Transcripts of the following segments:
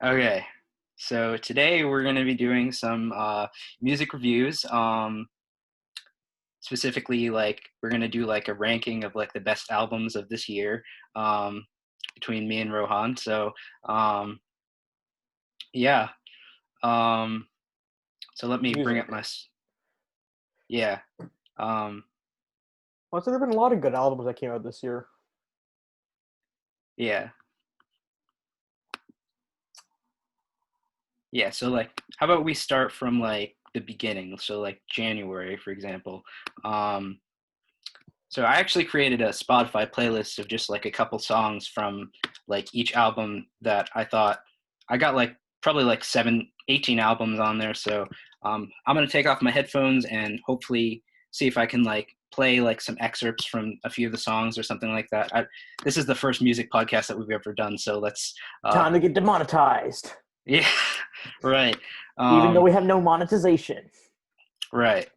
Okay, so today we're going to be doing some music reviews. Specifically, like we're going to do like a ranking of like the best albums of this year um, between me and Rohan. So um, yeah, um, so let me bring up Music. yeah, um, Well, so there have been a lot of good albums that came out this year. yeah, yeah. So like, how about we start from like the beginning? So like January, for example. Um, So I actually created a Spotify playlist of just like a couple songs from like each album that I thought I got like probably like 18 albums on there. So I'm gonna take off my headphones and hopefully see if I can like play like some excerpts from a few of the songs or something like that. This is the first music podcast that we've ever done, so let's Time to get demonetized, yeah, right, even though um, we have no monetization. right.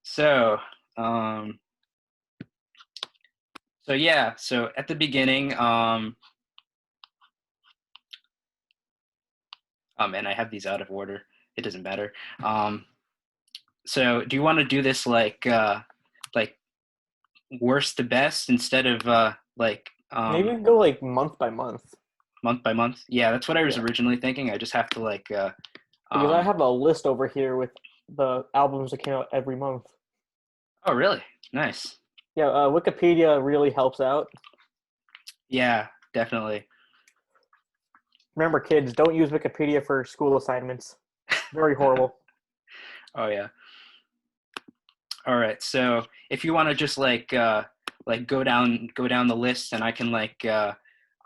So um, so yeah, so at the beginning. And I have these out of order. It doesn't matter. Um, so do you want to do this like worst to best instead of Maybe we can go like month by month. month by month? Yeah, that's what I was Yeah, originally thinking. I just have to because I um have a list over here with the albums that came out every month. oh really? Nice. Yeah, Wikipedia really helps out. Yeah, definitely. Remember, kids, don't use Wikipedia for school assignments. Very horrible. Oh yeah. All right. So if you want to just like go down the list and I can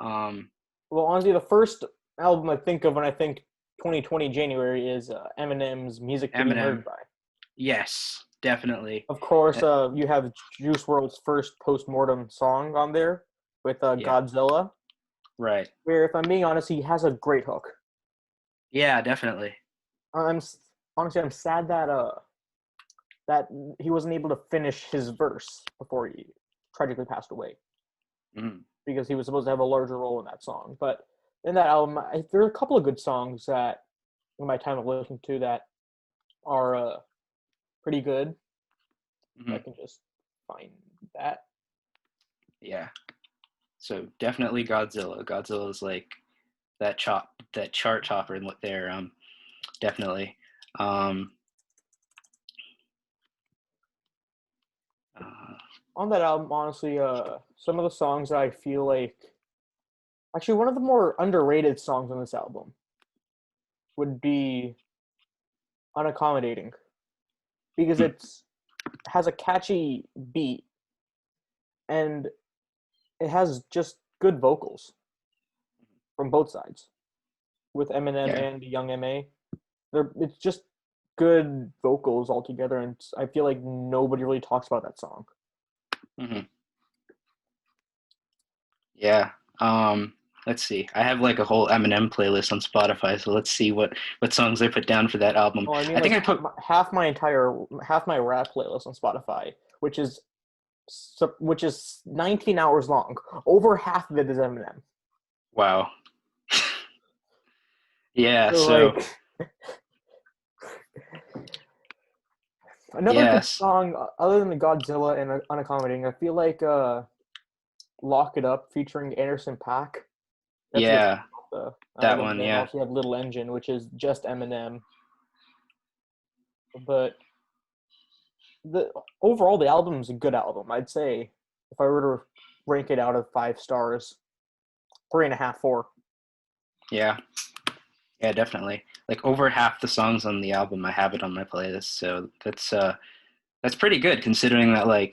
um Well, honestly, the first album I think of when I think 2020 January is Eminem's "Music to Be Eminem. Heard By." Yes, definitely. Of course, Uh, you have Juice WRLD's first post-mortem song on there with yeah, Godzilla, right. where, if I'm being honest, he has a great hook. Yeah, definitely. I'm honestly, I'm sad that he wasn't able to finish his verse before he tragically passed away, Mhm. because he was supposed to have a larger role in that song. But in that album, there are a couple of good songs that in my time of listening to that are pretty good. If I Mhm. can just find that. Yeah. So definitely Godzilla. Godzilla is like that chart topper there. Definitely. Um, uh, On that album, honestly, some of the songs I feel like actually one of the more underrated songs on this album would be "Unaccommodating" because hmm, it's has a catchy beat and it has just good vocals from both sides with Eminem yeah. and Young Ma. It's just good vocals altogether, and I feel like nobody really talks about that song. Hmm. Yeah. Let's see. I have like a whole Eminem playlist on Spotify, so let's see what songs I put down for that album. Well, I mean, I think like I put half my rap playlist on Spotify, which is 19 hours long. Over half of it is Eminem. wow. Yeah. So So like another good yes. song other than the Godzilla and Unaccommodating, I feel like "Lock It Up" featuring Anderson .Paak. That's a good Yeah. song. That And one. then Yeah. also you have "Little Engine," which is just Eminem. But the overall the album is a good album. I'd say if I were to rank it out of 5 stars, 3.5, 4. Yeah. Yeah. Definitely. Like over half the songs on the album, I have it on my playlist. So that's pretty good considering that like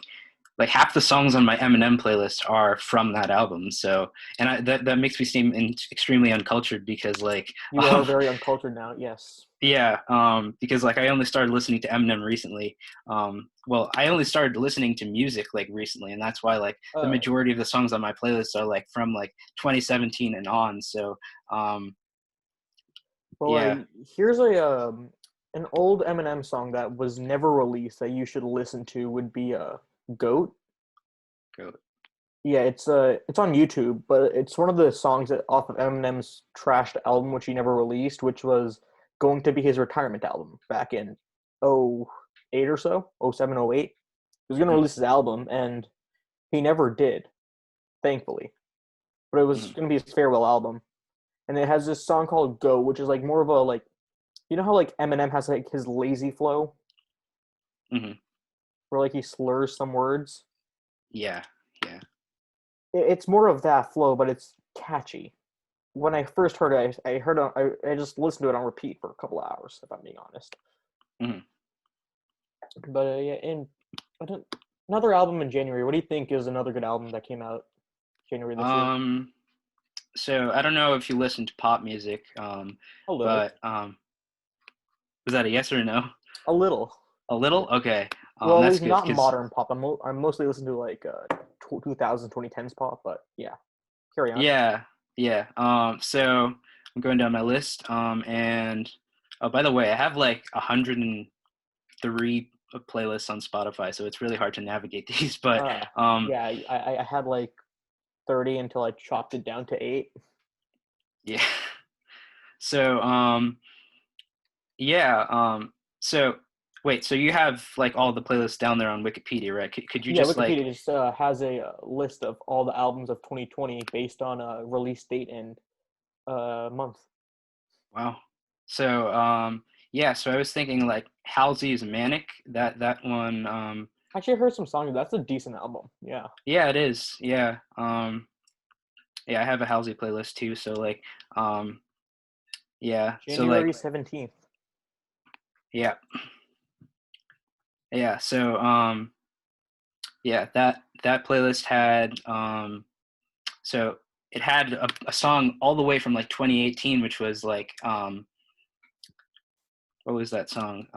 half the songs on my Eminem playlist are from that album. So and that makes me seem extremely uncultured because You are very uncultured now. Yes. yeah, because like I only started listening to Eminem recently. Well, I only started listening to music like recently, and that's why like the Uh, majority of the songs on my playlist are like from like 2017 and on. So um, well, yeah, here's a an old Eminem song that was never released that you should listen to would be "Goat." go. Yeah, it's on YouTube, but it's one of the songs that off of Eminem's trashed album, which he never released, which was going to be his retirement album back in '08 or so, '07, '08. He was going to Mm-hmm. release his album, and he never did, thankfully. But it was Mm-hmm. going to be his farewell album, and it has this song called "Go," which is like more of a like, you know how like Eminem has like his lazy flow, Mm-hmm. where like he slurs some words. Yeah, yeah. It's more of that flow, but it's catchy. When I first heard it, I heard I just listened to it on repeat for a couple of hours, if I'm being honest. Mm-hmm. But yeah, another album in January. What do you think is another good album that came out January this year? Um, so I don't know if you listen to pop music, A little, but was that a yes or a no? a little. A little? Okay. Well, at That's least good not because modern pop. I'm mostly listening to like 2000s, 2010s pop. But yeah, carry on. yeah, yeah. So I'm going down my list. And oh, by the way, I have like 103 playlists on Spotify, so it's really hard to navigate these. But Uh, um, yeah, I had like 30 until I chopped it down to 8. yeah. So yeah. So wait. So you have like all the playlists down there on Wikipedia, right? Could you Yeah, just Wikipedia like just has a list of all the albums of 2020 based on a release date and month. wow. So yeah. So I was thinking like Halsey's Manic. That one. Actually, I heard some songs. That's a decent album. Yeah, Yeah, it is. Yeah. Yeah, I have a Halsey playlist too. So like, um, yeah. So January like, 17th. yeah, yeah. So yeah, that playlist had so it had a song all the way from like 2018, which was like what was that song?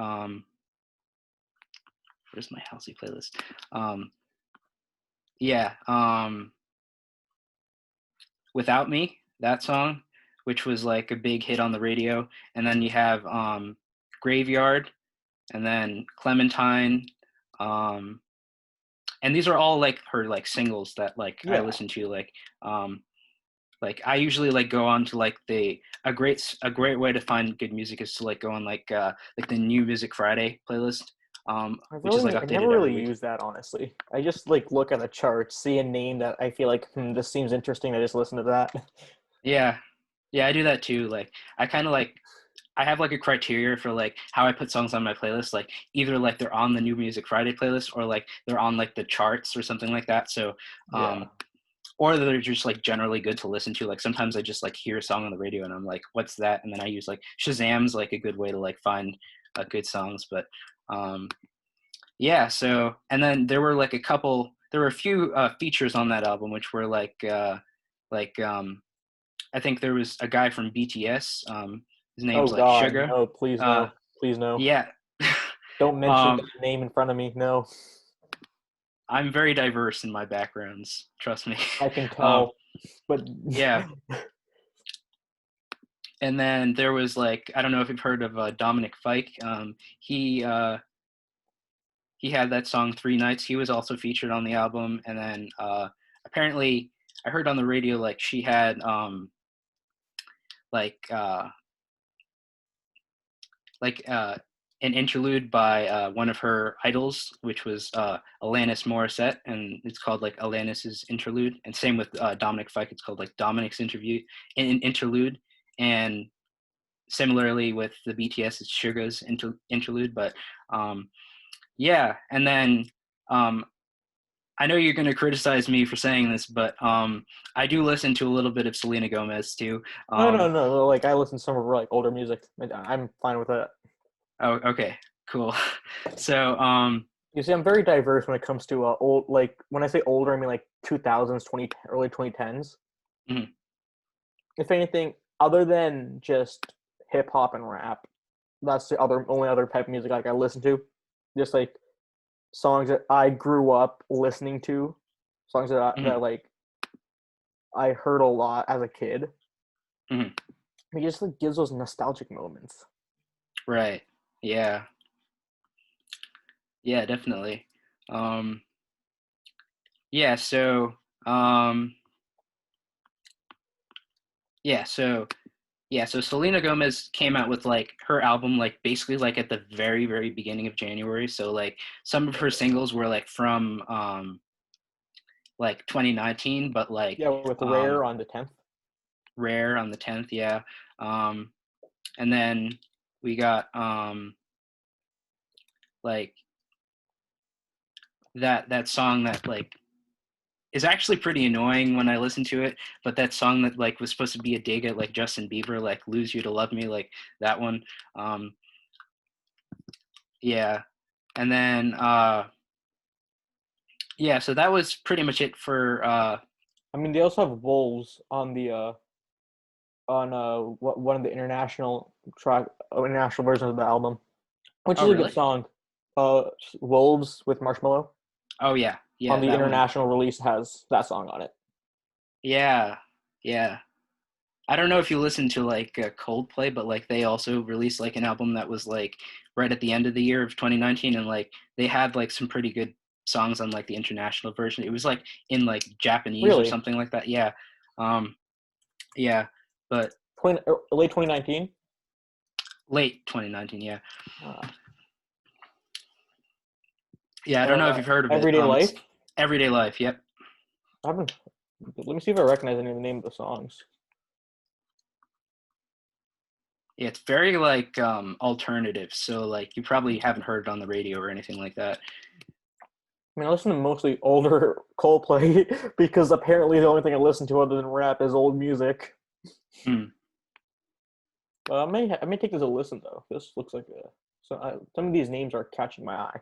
Where's my Halsey playlist? Um, yeah, Without Me, that song, which was like a big hit on the radio, and then you have Graveyard, and then Clementine, um, and these are all like her like singles that like I Yeah, listen to um I usually like go on to like the a great way to find good music is to like go on like the New Music Friday playlist, which is like I never updated every really week. use that honestly. I just like look at a chart, see a name that I feel like this seems interesting. I just listen to that. Yeah, yeah, I do that too. Like I kind of like I have like a criteria for like how I put songs on my playlist. Like either like they're on the New Music Friday playlist or like they're on like the charts or something like that. So Yeah, um, or they're just like generally good to listen to. Like sometimes I just like hear a song on the radio and I'm like, what's that? And then I use like Shazam's like a good way to like find good songs. But um, yeah, so and then there were a few features on that album which were like I think there was a guy from BTS. His oh name's like God, Sugar. no, please Uh, no, please no. yeah. Don't mention um, that name in front of me. No, I'm very diverse in my backgrounds. Trust me. I can um, tell. But yeah. And then there was like I don't know if you've heard of Dominic Fike. He had that song Three Nights. He was also featured on the album. And then apparently I heard on the radio like she had like uh, like an interlude by one of her idols, which was Alanis Morissette, and it's called like Alanis's interlude. And same with Dominic Fike, it's called like Dominic's interlude. And similarly with the BTS, it's Suga's interlude. But um, yeah, and then um, I know you're going to criticize me for saying this, but I do listen to a little bit of Selena Gomez too. no, no, Um, no, no. Like I listen to some of her like older music. I'm fine with that. oh, okay, cool. So You see, I'm very diverse when it comes to old. Like when I say older, I mean like 2000s, early 2010s. mhm, If anything, other than just hip hop and rap, that's the other only other type of music like I listen to. Just like songs that I grew up listening to, songs mhm, that like I heard a lot as a kid. mhm. It just like gives those nostalgic moments. Right. Yeah. Yeah, definitely. Um, yeah. So Um, yeah, so so Selena Gomez came out with like her album like basically like at the very very beginning of January. So like some of her singles were like from like 2019, but like Yeah, with um Rare on the 10th. Rare on the 10th, yeah. Um and then we got like that song that like is actually pretty annoying when I listen to it, but that song that like was supposed to be a dig at like Justin Bieber, like "Lose You to Love Me," like that one. Um, yeah, and then yeah, so that was pretty much it for. I mean, they also have Wolves on the one of the international versions of the album, which Oh, is a good really? song. Uh, Wolves with Marshmello Oh, yeah, on yeah, the that one. international release has that song on it. Yeah, yeah. I don't know if you listen to like Coldplay, but like they also released like an album that was like right at the end of the year of 2019, and like they had like some pretty good songs on like the international version. It was like in like Japanese or Really, something like that. Yeah, um, yeah, but late 2019. late 2019. Yeah, Uh, yeah. I don't know if you've heard of it. Everyday It's Life. Everyday Life. Yep. I haven't. Let me see if I recognize any of the name of the songs. Yeah, it's very like alternative. So like you probably haven't heard it on the radio or anything like that. I mean, I listen to mostly older Coldplay because apparently the only thing I listen to other than rap is old music. Hmm. I may take this a listen though. This looks like a some of these names are catching my eye.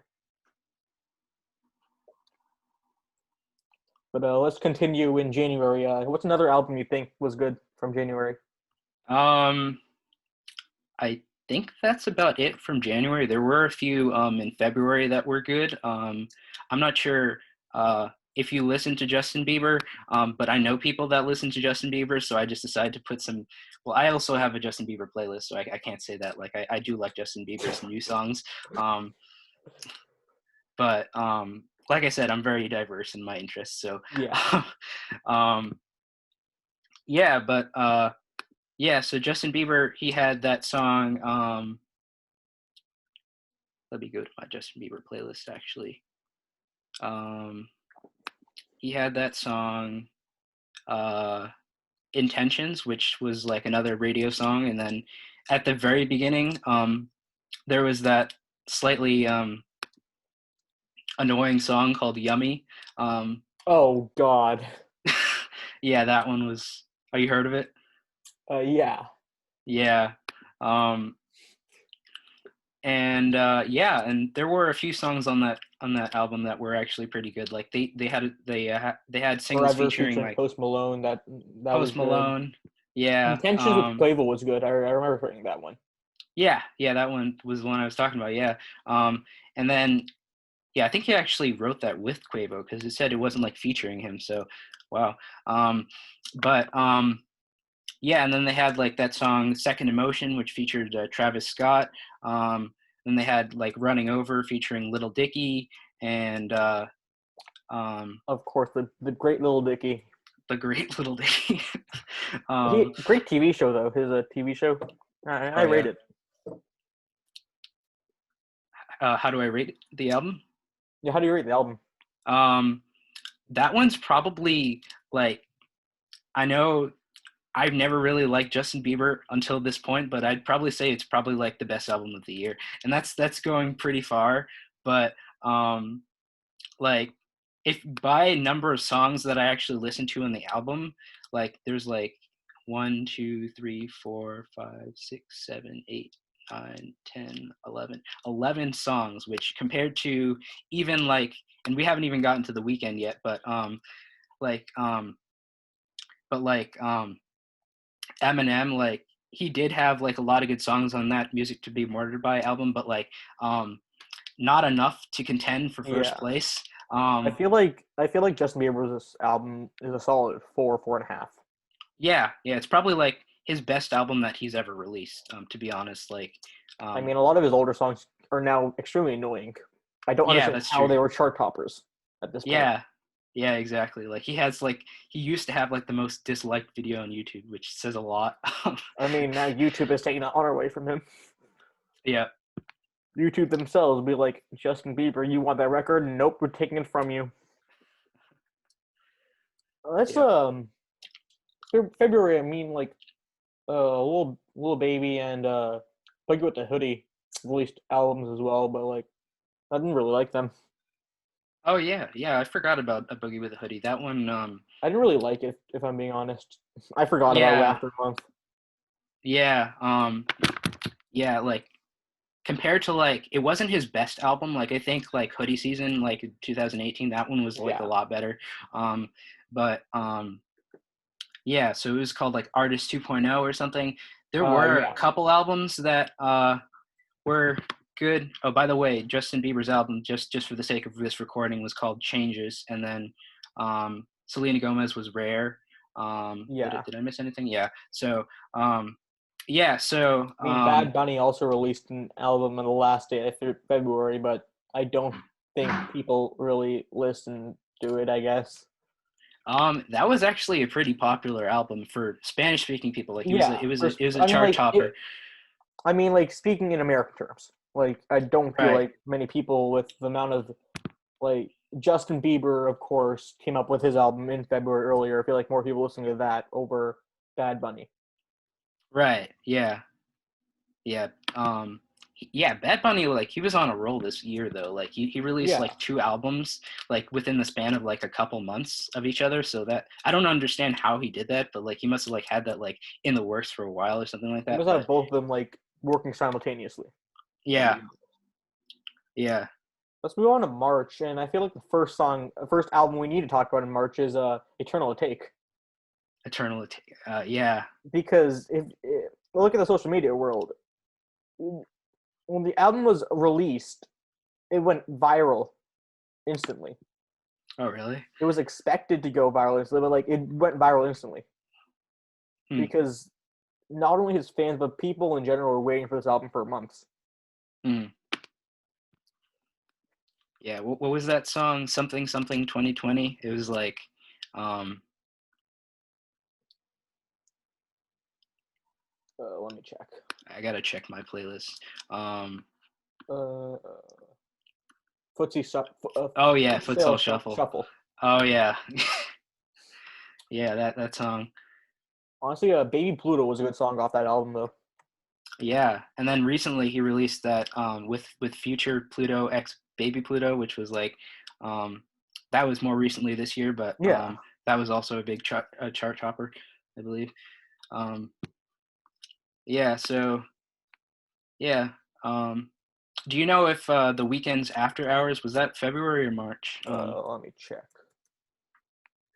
But let's continue in January. What's another album you think was good from January? Um, I think that's about it from January. There were a few in February that were good. I'm not sure if you listen to Justin Bieber, but I know people that listen to Justin Bieber, so I just decided to put some. Well, I also have a Justin Bieber playlist, so I can't say that. Like I do like Justin Bieber's new songs, um, but like I said, I'm very diverse in my interests. So Yeah, um, yeah, but yeah. So Justin Bieber, he had that song. Let me go to my Justin Bieber playlist actually. Um, he had that song uh, Intentions, which was like another radio song. And then at the very beginning, there was that slightly annoying song called Yummy. Um, oh God. yeah, that one was. Oh, you heard of it? Yeah. Yeah. Um, and yeah, and there were a few songs on that album that were actually pretty good. Like they had singles Forever featuring featuring like Post Malone. That was Post good. Malone. Yeah. Intentions with Quavo was good. I remember hearing that one. Yeah, yeah, that one was the one I was talking about. Yeah. And then yeah, I think he actually wrote that with Quavo because it said it wasn't like featuring him. So, wow. Um, but yeah, and then they had like that song Second Emotion, which featured Travis Scott. Then they had like Running Over featuring Little Dicky and um, Of course, the great Little Dicky. the great Little Dicky. He great TV show though. His TV show. I oh rate yeah. it. How do I rate the album? Yeah, how do you rate the album? Um, that one's probably like I know I've never really liked Justin Bieber until this point, but I'd probably say it's probably like the best album of the year, and that's going pretty far. But um, like if by number of songs that I actually listen to in the album, like there's like 11 songs, which compared to even like, and we haven't even gotten to the weekend yet, like but like Eminem, like he did have like a lot of good songs on that Music to Be Murdered By album, but like not enough to contend for first Yeah, place. Um, I feel like Justin Bieber's album is a solid 4.5. yeah, yeah, it's probably like his best album that he's ever released. To be honest, like, I um, mean, a lot of his older songs are now extremely annoying. I don't yeah, understand that's how true. they were chart toppers at this point. Yeah, Yeah, exactly. Like he used to have like the most disliked video on YouTube, which says a lot. I mean, now YouTube is taking the honor away from him. Yeah, YouTube themselves will be like, Justin Bieber, you want that record? Nope, we're taking it from you. That's yeah. February. I mean, like little baby and Buggy with the Hoodie released albums as well, but like I didn't really like them. Oh yeah, yeah. I forgot about a Boogie with a Hoodie. That one. I didn't really like it, if I'm being honest. I forgot about it Yeah, after a month. yeah. Yeah. Like compared to like, it wasn't his best album. Like I think like Hoodie Season, like 2018, that one was like a Yeah. lot better. Um, but yeah. So it was called like Artist 2.0 or something. There were a Yeah. couple albums that were good. Oh, by the way, Justin Bieber's album, just for the sake of this recording, was called Changes, and then Selena Gomez was Rare. Yeah. Did I miss anything? Yeah. So yeah. So I mean, Bad Bunny also released an album on the last day of February, but I don't think people really listen to it, I guess. that was actually a pretty popular album for Spanish speaking people. Like Yeah. it was a I mean, chart like, topper. speaking in American terms, like, I don't feel Right. like many people with the amount of, like, Justin Bieber, of course, came up with his album in February earlier. I feel like more people listen to that over Bad Bunny. Right. Yeah. Yeah. Yeah, Bad Bunny, like he was on a roll this year though. Like he released Yeah. like two albums like within the span of like a couple months of each other. So that I don't understand how he did that, but like he must have like had that like in the works for a while or something like You that. must have But both of them, like, working simultaneously. yeah, yeah, Let's move on to March, and I feel like first album we need to talk about in March is Eternal Take, Eternal. Yeah. because if look at the social media world, when the album was released, it went viral instantly. Oh really? It was expected to go viral instantly, but like it went viral instantly Hmm. because not only his fans but people in general were waiting for this album for months. Hmm. Yeah. What was that song? Something something 2020. It was like, um, Let me check. I gotta check my playlist. Um, Uh, Footsie oh yeah, Futsal Futsal Shuffle. Shuffle. Oh yeah, yeah, that song. Honestly, Baby Pluto was a good song off that album though. Yeah, and then recently he released that with Future Pluto X Baby Pluto, which was like um, that was more recently this year, but Yeah. that was also a big chart topper, I believe. Um, yeah, so yeah. Um, do you know if the weekends after hours was that February or March? Let me check.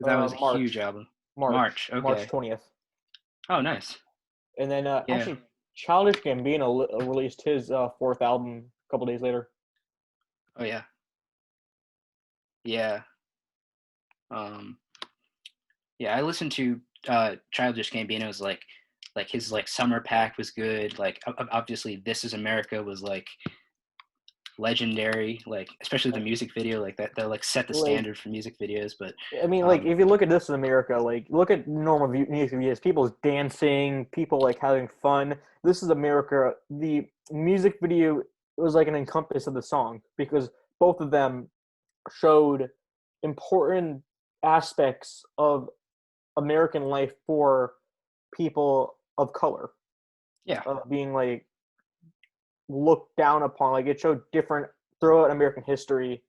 That was a huge March, album. March, March. March Okay. 20th, Oh, nice. and then Yeah. actually, Childish Gambino released his fourth album a couple days later. Oh yeah. Yeah. Um, yeah, I listened to Childish Gambino's like his like Summer Pack was good. Like obviously This Is America was like legendary. Like especially the music video like that like set the Like, standard for music videos. But I mean, like, um, if you look at This in America, like, look at normal music videos, people dancing, people like having fun. This is America. The music video was like an encompass of the song because both of them showed important aspects of American life for people of color, yeah, being like looked down upon. Like it showed different throughout American history,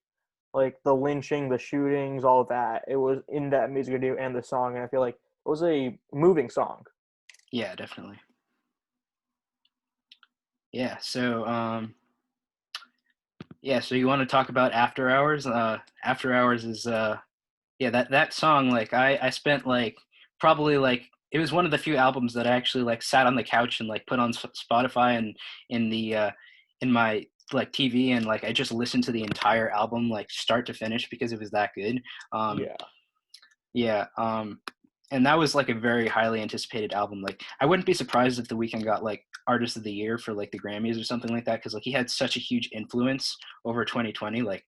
like the lynching, the shootings, all of that. It was in that music video and the song, and I feel like it was a moving song. yeah, definitely. Yeah. So yeah, so you want to talk about After Hours? After Hours is yeah, that song like I spent like probably like it was one of the few albums that I actually like sat on the couch and like put on Spotify and in the in my like TV and like I just listened to the entire album like start to finish because it was that good. Um Yeah, yeah, and that was like a very highly anticipated album. Like I wouldn't be surprised if The Weeknd got like Artist of the Year for like the Grammys or something like that, because like he had such a huge influence over 2020. Like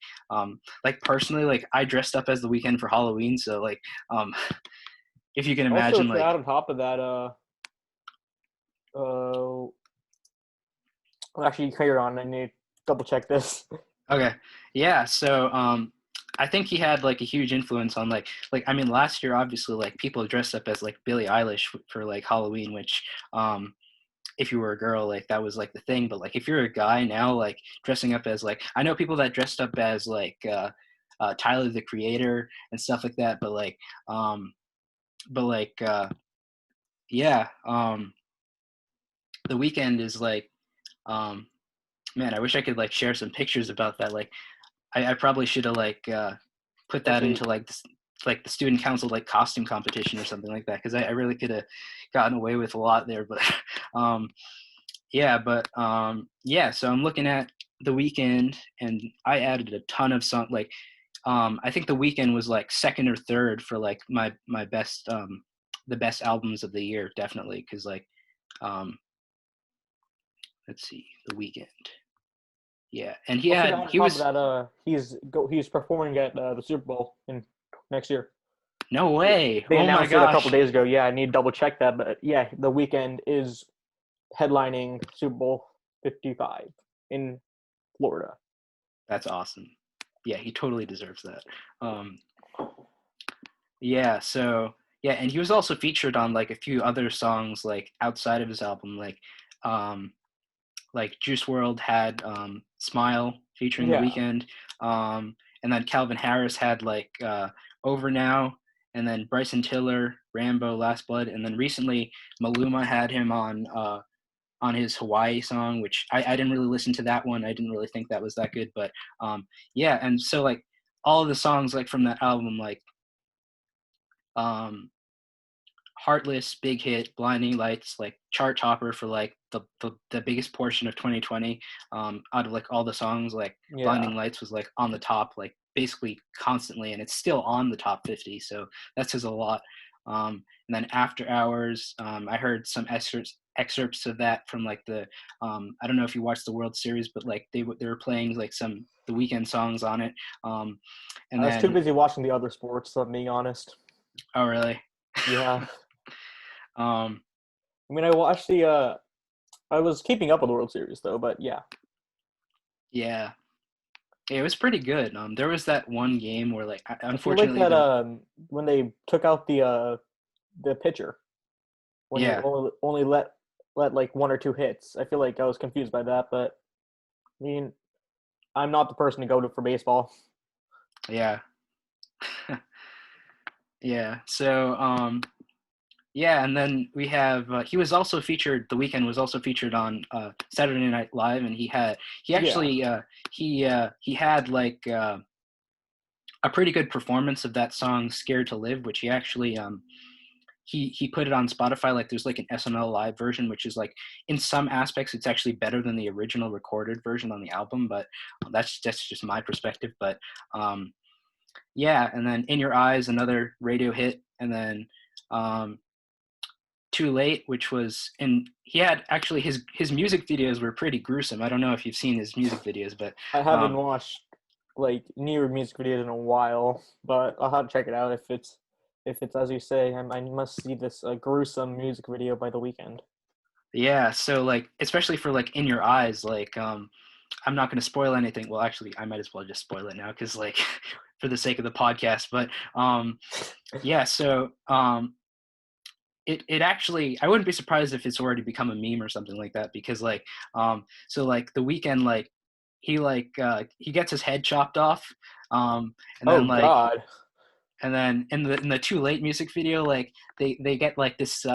personally, like I dressed up as The Weeknd for Halloween, so like um if you can Also, imagine, to like add on top of that, well, actually, carry on. I need to double check this. okay, yeah. So I think he had like a huge influence on like I mean last year obviously like people dressed up as like Billie Eilish for like Halloween, which if you were a girl like that was like the thing, but like if you're a guy now like dressing up as like I know people that dressed up as like Tyler the Creator and stuff like that, um but like yeah the Weekend is like um man, I wish I could like share some pictures about that. Like I probably should have like put that Actually, into like this like the student council like costume competition or something like that, because I really could have gotten away with a lot there, but um yeah, so I'm looking at The Weekend, and I added a ton of song like I think The Weekend was like second or third for like my best the best albums of the year, definitely, because like um let's see, The Weekend, yeah, and also on he top of was that, he's performing at the Super Bowl in next year. no way, They oh my announced it a couple gosh, days ago. Yeah, I need to double check that, but yeah, The Weeknd is headlining Super Bowl 55 in Florida. that's awesome. Yeah, he totally deserves that. um yeah, so yeah, and he was also featured on like a few other songs like outside of his album, um like Juice World had Smile featuring The Yeah, Weeknd, and then Calvin Harris had like Over Now, and then Bryson Tiller, Rambo, Last Blood, and then recently Maluma had him on his Hawaii song, which I didn't really listen to that one. I didn't really think that was that good, but yeah, and so like all of the songs like from that album, like um, Heartless, big hit, Blinding Lights, like chart topper for like the biggest portion of 2020. Out of like all the songs, like yeah. Blinding Lights was like on the top, like basically constantly, and it's still on the top 50. So that says a lot. And then After Hours, I heard some excerpts of that from like the I don't know if you watched the World Series, but like they were playing like some The Weekend songs on it. Um, and I was too then busy watching the other sports, so I'm being honest. oh really? Yeah. um, I mean, I was keeping up with the World Series though, but yeah. yeah. Yeah, it was pretty good. There was that one game where, like, I feel like unfortunately, that when they took out the pitcher, when he yeah, only let like one or two hits. I feel like I was confused by that, but I mean, I'm not the person to go to for baseball. yeah, yeah. So, yeah, and then we have he was also featured. The Weekend was also featured on Saturday Night Live, and he Yeah. actually he had like a pretty good performance of that song "Scared to Live," which he actually he put it on Spotify. Like there's like an SNL live version, which is like in some aspects it's actually better than the original recorded version on the album. But that's just my perspective. But yeah, and then In Your Eyes, another radio hit, and then um, Too Late, which was in he had actually his music videos were pretty gruesome. I don't know if you've seen his music videos, but I haven't um, watched like newer music videos in a while, but I'll have to check it out if it's as you say. I must see this gruesome music video by the weekend. yeah, so like especially for like In Your Eyes, like I'm not going to spoil anything. Well, actually, I might as well just spoil it now because like for the sake of the podcast. But yeah, so it actually I wouldn't be surprised if it's already become a meme or something like that, because like so like The Weekend, like he gets his head chopped off, and Oh then like God. and then in the Too Late music video, like they get like this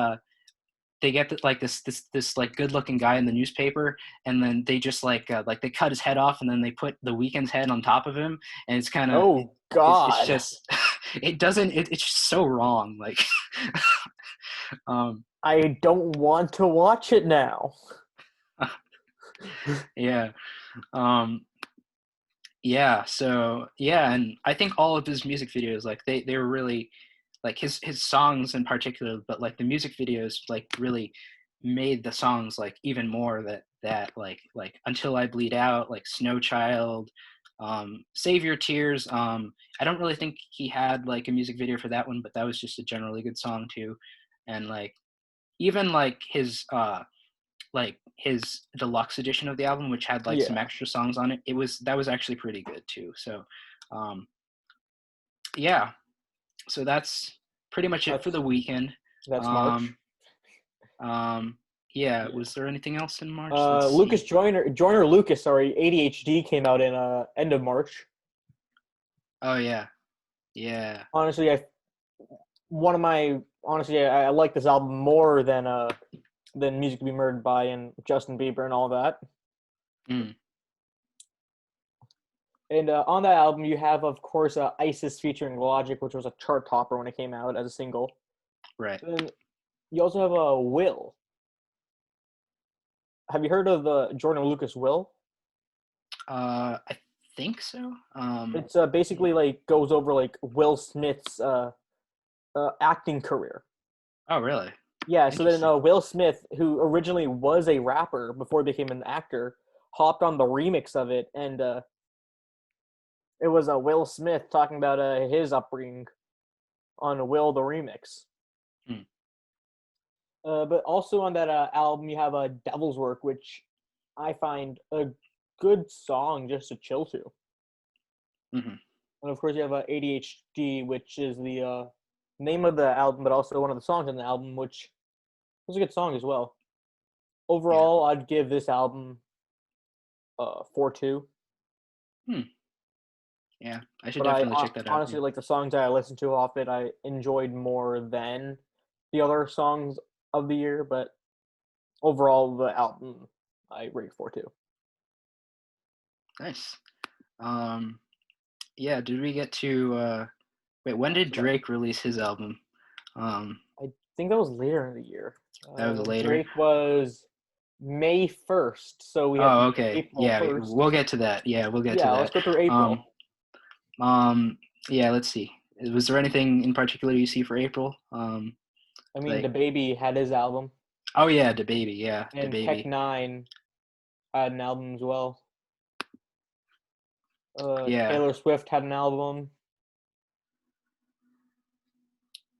they get like this like good looking guy in the newspaper, and then they just like they cut his head off, and then they put The Weeknd's head on top of him, and it's kind of Oh it's God. just it's just so wrong, like um I don't want to watch it now. yeah um yeah, so yeah, and I think all of his music videos, like they were really like his songs in particular, but like the music videos like really made the songs like even more that like Until I Bleed Out, like Snow Child, Save Your Tears. I don't really think he had like a music video for that one, but that was just a generally good song too. And like even like his deluxe edition of the album, which had like some Yeah, extra songs on it, that was actually pretty good too. So um yeah, so that's pretty much it for that's the weekend. that's March. Um, um, yeah, Yeah. was there anything else in March? Let's Lucas see. Joyner Lucas, sorry, ADHD came out in end of March. Oh yeah, yeah. Honestly, I like this album more than Music to Be Murdered By and Justin Bieber and all that. Mm, And on that album, you have, of course, ISIS featuring Logic, which was a chart topper when it came out as a single. right. Then you also have Will. Have you heard of the Jordan Lucas Will? I think so. It's basically like goes over like Will Smith's acting career. Oh really? Yeah, so then Interesting. Will Smith, who originally was a rapper before he became an actor, hopped on the remix of it, and it was Will Smith talking about his upbringing on Will the remix. Mm, But also on that album, you have Devil's Work, which I find a good song just to chill to. mm-hmm. And of course, you have ADHD, which is the name of the album, but also one of the songs on the album, which was a good song as well. Yeah. Overall, I'd give this album 4.2. Hmm. Yeah. I should But I definitely check that out. honestly Yeah. like the songs that I listened to off it. I enjoyed more than the other songs of the year, but overall, the album I rate 4.2. Nice. Um, yeah. Did we get to? Wait, when did So that Drake release his album? Um, I think that was later in the year. that was later. Drake was May 1st, so we have Oh, okay. April Yeah, 1st. we'll get to that. Yeah, we'll get to Yeah, let's that. go through Um, April. yeah, let's see. Was there anything in particular you see for April? I mean, the Like, baby had his album, oh yeah, the baby. Yeah, the and Tech baby. Nine had an album as well. Yeah, Taylor Swift had an album.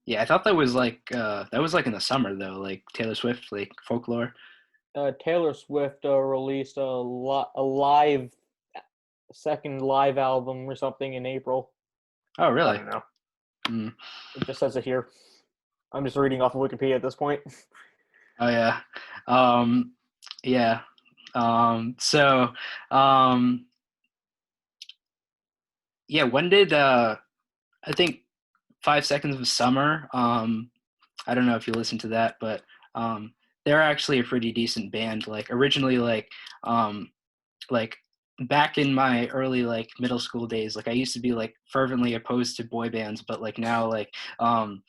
yeah. I thought that was like in the summer though. Like Taylor Swift, like folklore. Taylor Swift released a live second live album or something in April. Oh I really? don't know. Mm. It just says it here. I'm just reading off of Wikipedia at this point. Oh yeah. Um, yeah. So, um, yeah. When did I think 5 Seconds of Summer? I don't know if you listened to that, but um, they're actually a pretty decent band. Like originally, um, like back in my early like middle school days, like I used to be like fervently opposed to boy bands, but like now um,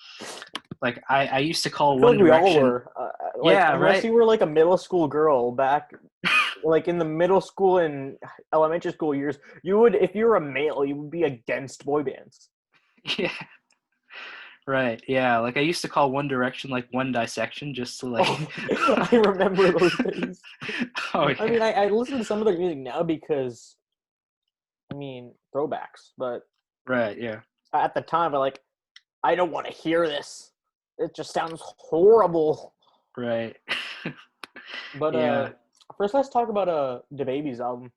like I used to I call feel One like we all Direction. were. Like, Yeah, unless right. you were like a middle school girl back, like in the middle school and elementary school years, you would, if you were a male, you would be against boy bands. Yeah, right. Yeah, like I used to call One Direction like One Dissection just to like. Oh, I remember those days. Oh I yeah. mean, I listen to some of their music now because, I mean, throwbacks. But Right. Yeah. at the time, I don't want to hear this. It just sounds horrible. Right. But Yeah. first let's talk about the Baby's album,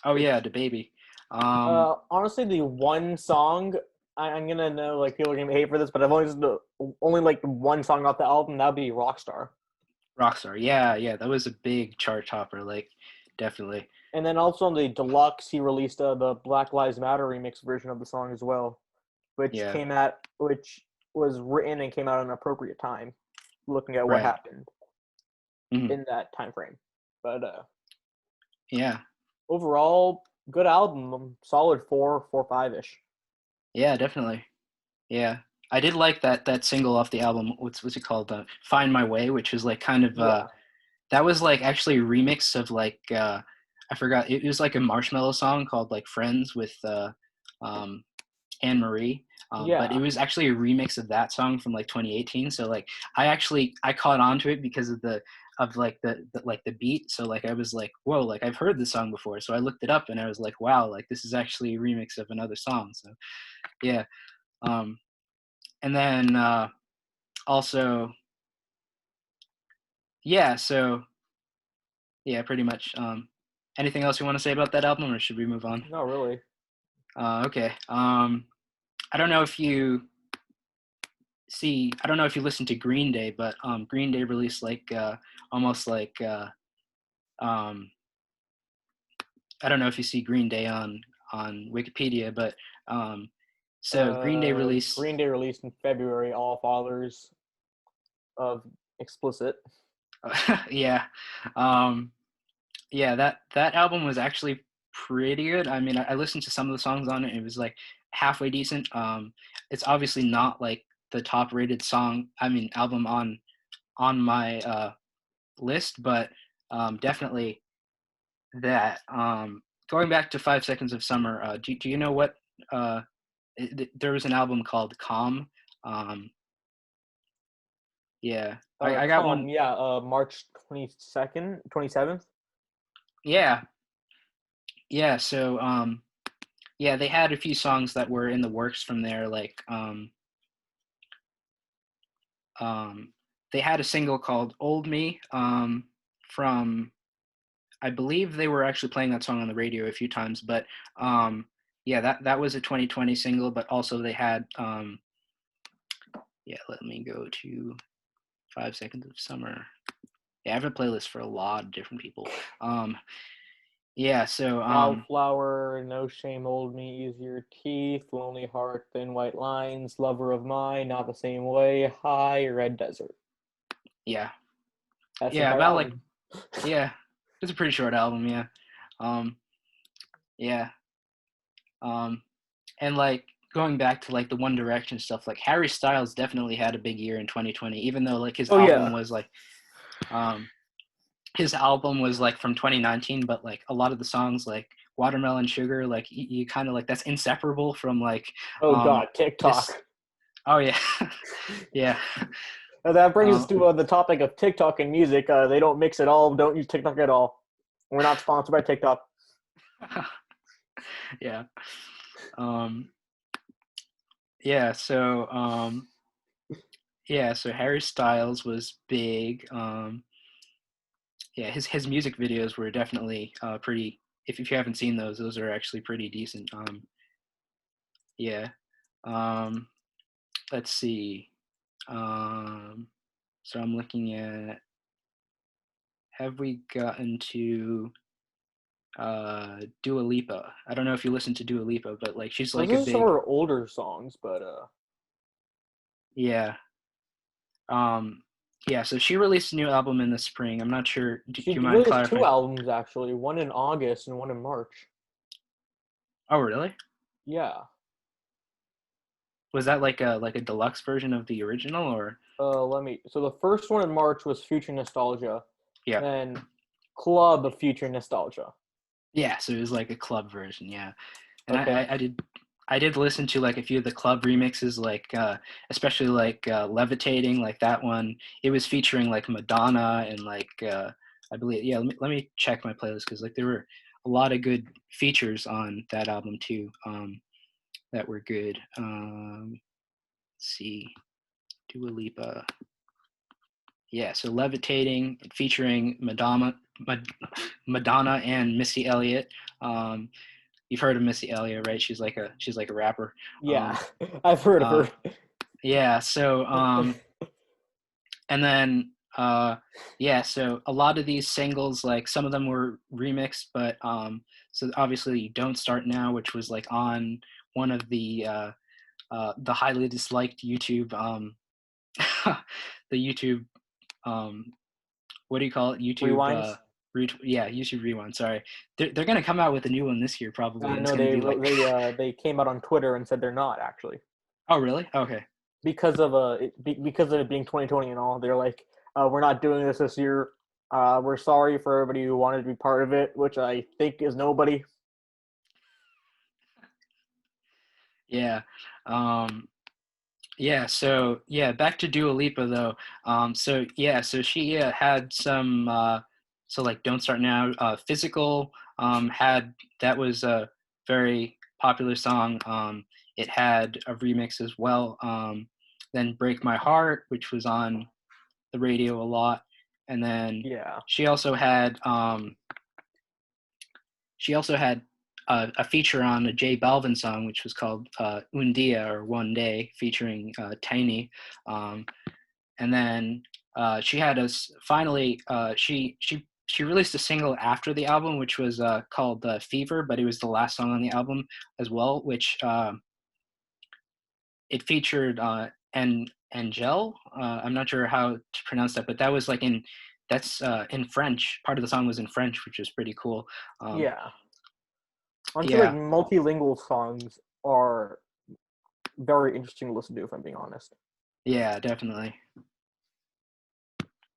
Oh yeah, which the baby. Um, honestly the one song I'm gonna know like people are gonna hate for this, but I've only listened to only like one song off the album. That'd be Rockstar. Rockstar. Yeah, yeah, that was a big chart topper. Like, definitely. And then also on the deluxe, he released the Black Lives Matter remix version of the song as well, Yeah. which was written and came out at an appropriate time, looking at what Right. happened Hmm. in that time frame. But Yeah. overall, good album, solid 4.5 ish. Yeah, definitely. Yeah. I did like that single off the album. What's it called? Find My Way, which was like kind of Yeah, that was like actually a remix of like I forgot. It was like a Marshmello song called like Friends with um Anne Marie. But it Yeah. was actually a remix of that song from like 2018. So like I caught on to it because of the beat. So like I was like, whoa, like I've heard this song before. So I looked it up and I was like, wow, like this is actually a remix of another song. So yeah. And then also yeah, so yeah, pretty much. Anything else you want to say about that album, or should we move on? Not really. Okay. I don't know if you I don't know if you listen to Green Day, but Green Day released like almost like um, I don't know if you see Green Day on Wikipedia, but so Green Day released Green Day released in February. All Fathers of Explicit. yeah, um, yeah, that album was actually pretty good. I mean, I listened to some of the songs on it. It was like halfway decent. It's obviously not like the top rated album on my list, but definitely that. Going back to 5 Seconds of Summer, do you know what? Uh, there was an album called Calm. Um, yeah, I got Calm. one. Yeah. March 22nd, 27th. Yeah, yeah. So yeah, they had a few songs that were in the works from there. Like they had a single called "Old Me" from I believe they were actually playing that song on the radio a few times, but yeah, that was a 2020 single. But also they had yeah, let me go to 5 Seconds of Summer. Yeah, I have a playlist for a lot of different people. Um, yeah, so Wildflower, No Shame, Old Me, Easier Teeth, Lonely Heart, Thin White Lines, Lover of Mine, Not the Same Way, High, Red Desert. yeah, That's the yeah, entire about like album. yeah, it's a pretty short album. Yeah, um, yeah, um, and like going back to like the One Direction stuff, like Harry Styles definitely had a big year in 2020, even though like Oh yeah. um, his album was like from 2019, but like a lot of the songs like Watermelon Sugar, like you kind of like that's inseparable from like Oh um, god, this. TikTok. Oh yeah, yeah. That brings us Um, to the topic of TikTok and music. They don't mix at all. Don't use TikTok at all. We're not sponsored by TikTok. yeah. Um, yeah. So Harry Styles was big. Yeah, his music videos were definitely pretty. If you haven't seen those are actually pretty decent. Yeah. Um, let's see. Um, so I'm looking at. Have we gotten to Dua Lipa? I don't know if you listen to Dua Lipa, but like she's Those like a are some of big. our older songs, but Yeah. Um, yeah. So she released a new album in the spring. I'm not sure. Do she you mind released two clarifying? albums actually. One in August and one in March. Oh, really? Yeah. Was that like a deluxe version of the original, or? Let me. So the first one in March was Future Nostalgia, Yeah. then Club of Future Nostalgia. Yeah. So it was like a club version. Yeah. And Okay. I did listen to like a few of the club remixes, like especially like Levitating, like that one. It was featuring like Madonna and like I believe, yeah. Let me check my playlist because like there were a lot of good features on that album too, that were good. Let's see, Dua Lipa. Yeah, so Levitating featuring Madonna and Missy Elliott. Um, you've heard of Missy Elliott, right? She's like a rapper. Yeah, Um, I've heard of uh, her. yeah. So and then yeah. So a lot of these singles, like some of them were remixed, but so obviously "Don't Start Now," which was like on one of the highly disliked YouTube the YouTube what do you call it? YouTube Rewinds. yeah, YouTube Rewind. Sorry, they're gonna come out with a new one this year probably, and it's No, gonna be like, they came out on Twitter and said they're not actually oh really? Okay. because of it being 2020 and all. They're like, we're not doing this year. We're sorry for everybody who wanted to be part of it, which I think is nobody. Yeah. Um, yeah. So yeah, back to Dua Lipa though. So yeah, so she had some. So like, "Don't Start Now." "Physical" had that was a very popular song. It had a remix as well. Then "Break My Heart," which was on the radio a lot, and then Yeah. she also had she also had a feature on a J Balvin song, which was called "Un Dia" or "One Day," featuring Tiny. Um, and then she had us finally. She released a single after the album, which was called "Fever," but it was the last song on the album as well, which it featured Angel. I'm not sure how to pronounce that, but that was like in French. Part of the song was in French, which was pretty cool. Um, Yeah. Honestly, like yeah, multilingual songs are very interesting to listen to, if I'm being honest. yeah, definitely.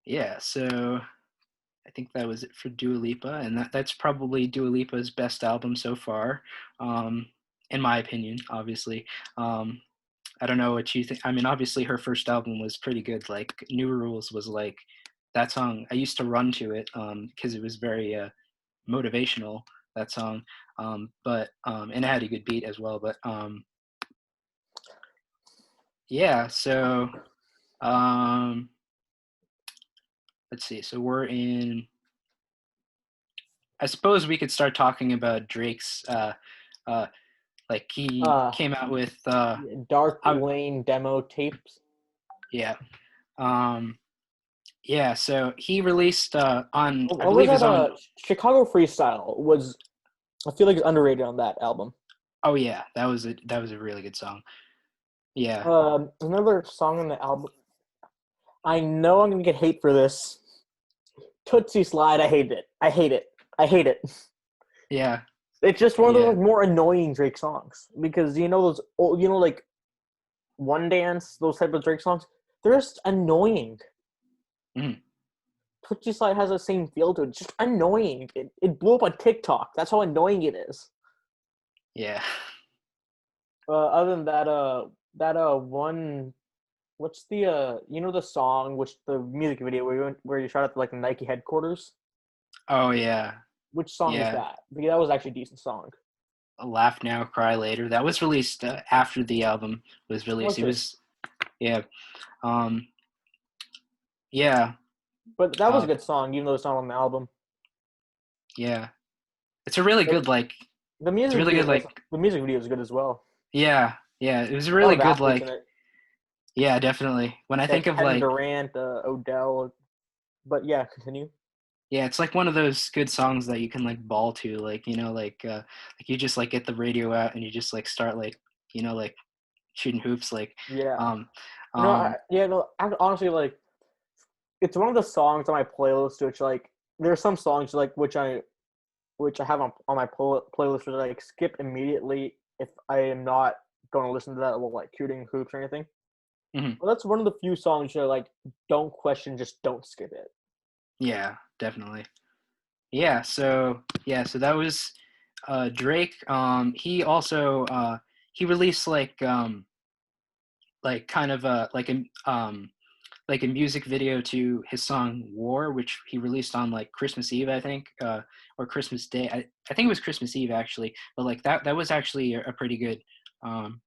Yeah, so I think that was it for Dua Lipa, and that's probably Dua Lipa's best album so far, um, in my opinion. Obviously, um, I don't know what you think. I mean, obviously, her first album was pretty good. Like "New Rules" was like that song. I used to run to it because it was very motivational. That song, and it had a good beat as well. But yeah, so um, let's see. So we're in. I suppose we could start talking about Drake's. Uh, like he Uh, came out with. Dark I, Lane demo tapes. yeah. Um, yeah. So he released on, I What was believe, his that? own. Chicago Freestyle was. I feel like it's underrated on that album. Oh yeah, that was a really good song. Yeah. Another song on the album. I know I'm gonna get hate for this. Tootsie Slide. I hate it. I hate it. I hate it. Yeah. It's just one of those Yeah. like more annoying Drake songs because you know those like One Dance, those type of Drake songs. They're just annoying. Mhm. Tootsie Slide has the same feel to it. It's just annoying. It blew up on TikTok. That's how annoying it is. Yeah. Other than that, one. What's the the song, which the music video where you shot at like the Nike headquarters? Oh yeah. Which song is Yeah. that? Because that was actually a decent song. "Laugh Now, Cry Later." That was released after the album was released. Was It it? was yeah. Um, yeah. But that was a Uh, good song, even though it's not on the album. yeah. It's a really The, good like. the It's a music really video good was like. the music video is good as well. Yeah. Yeah. It was a A lot really of good athletes in like. it. Yeah, definitely. When I Yeah, think of Kevin like, Durant, Odell. But yeah, continue. yeah, it's like one of those good songs that you can like ball to, like like you just like get the radio out and you just like start like like shooting hoops, like Yeah, um, um, no. Honestly, like it's one of the songs on my playlist, which like there are some songs like which I have on my playlist which I like skip immediately if I am not going to listen to that while like shooting hoops or anything. mhm. Well, that's one of the few songs that like don't question, just don't skip it. Yeah, definitely. So that was Drake. He also he released like kind of like a music video to his song "War," which he released on like Christmas Eve, I think, or Christmas Day. I think it was Christmas Eve actually, but like that was actually a pretty good. Um,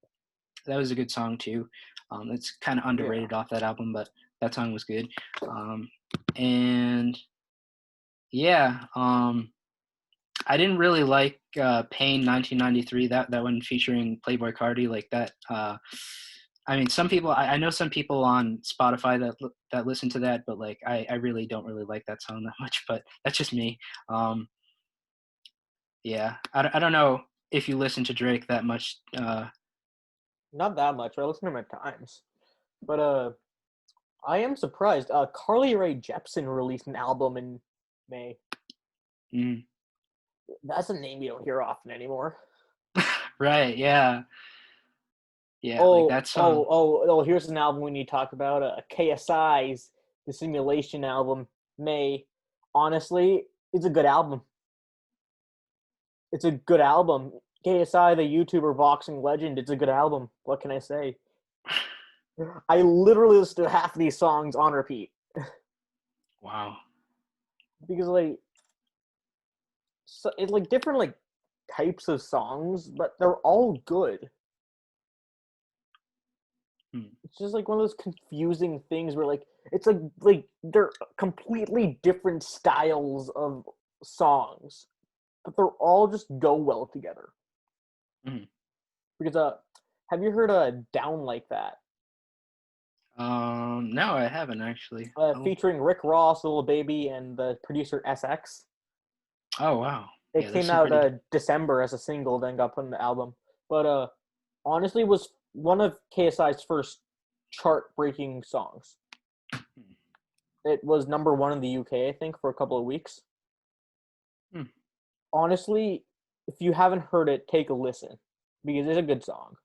that was a good song too. It's kind of Yeah. underrated off that album, but that song was good. And yeah, I didn't really like Pain 1993. That one featuring Playboy Cardi, like that. I mean, some people. I know some people on Spotify that listen to that, but like I really don't really like that song that much. But that's just me. Um, yeah, I don't know if you listen to Drake that much. Not that much, but I listen to him at times. But I am surprised. Carly Rae Jepsen released an album in May. Mm, That's a name you don't hear often anymore. right? Yeah, yeah. Like that song. Here's an album we need to talk about. KSI's The Simulation album, May. Honestly, it's a good album. It's a good album. KSI, the YouTuber boxing legend, it's a good album. What can I say? I literally listen to half of these songs on repeat Wow. because like so it's like different like types of songs, but they're all good. Hmm. It's just like one of those confusing things where like it's like they're completely different styles of songs, but they're all just go well together. Hmm. Because have you heard Down Like That? No, I haven't actually. Oh, Featuring Rick Ross, Little Baby, and the producer SX. oh wow. It Yeah, there's came some out pretty good. December as a single, then got put in the album. But honestly, was one of KSI's first chart-breaking songs. Hmm. It was number one in the UK, I think, for a couple of weeks. Hmm. Honestly, if you haven't heard it, take a listen because it's a good song.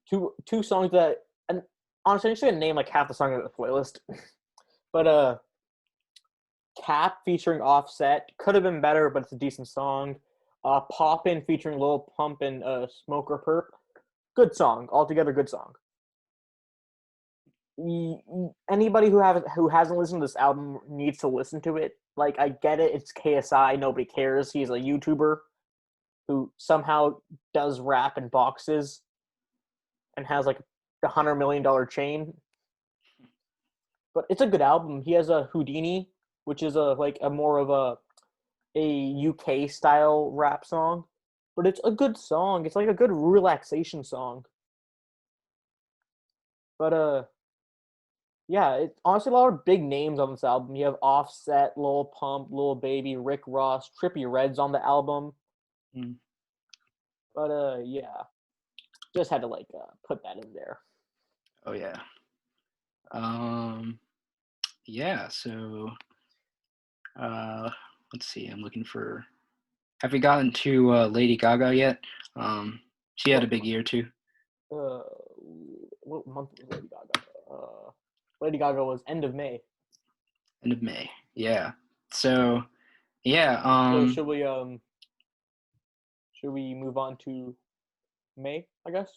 Two songs that, and honestly, I'm just gonna name like half the song of the playlist. But Cap featuring Offset could have been better, but it's a decent song. Poppin' featuring Lil Pump and Smoker Perp, good song, altogether good song. Anybody who hasn't listened to this album needs to listen to it. Like I get it, it's KSI, nobody cares. He's a YouTuber who somehow does rap and boxes and has like $100 million chain. But it's a good album. He has a Houdini, which is a like a more of a UK style rap song, but it's a good song. It's like a good relaxation song. But yeah, it's honestly a lot of big names on this album. You have Offset, Lil Pump, Lil Baby, Rick Ross, Trippie Redd's on the album. Hmm. But yeah, just had to like put that in there. Oh yeah. Um, yeah. So, uh, let's see. I'm looking for. Have we gotten to Lady Gaga yet? She had a What big year too. uh, what month was Lady Gaga? Lady Gaga was end of May. End of May. Yeah. So, yeah. So should we move on to May? I guess.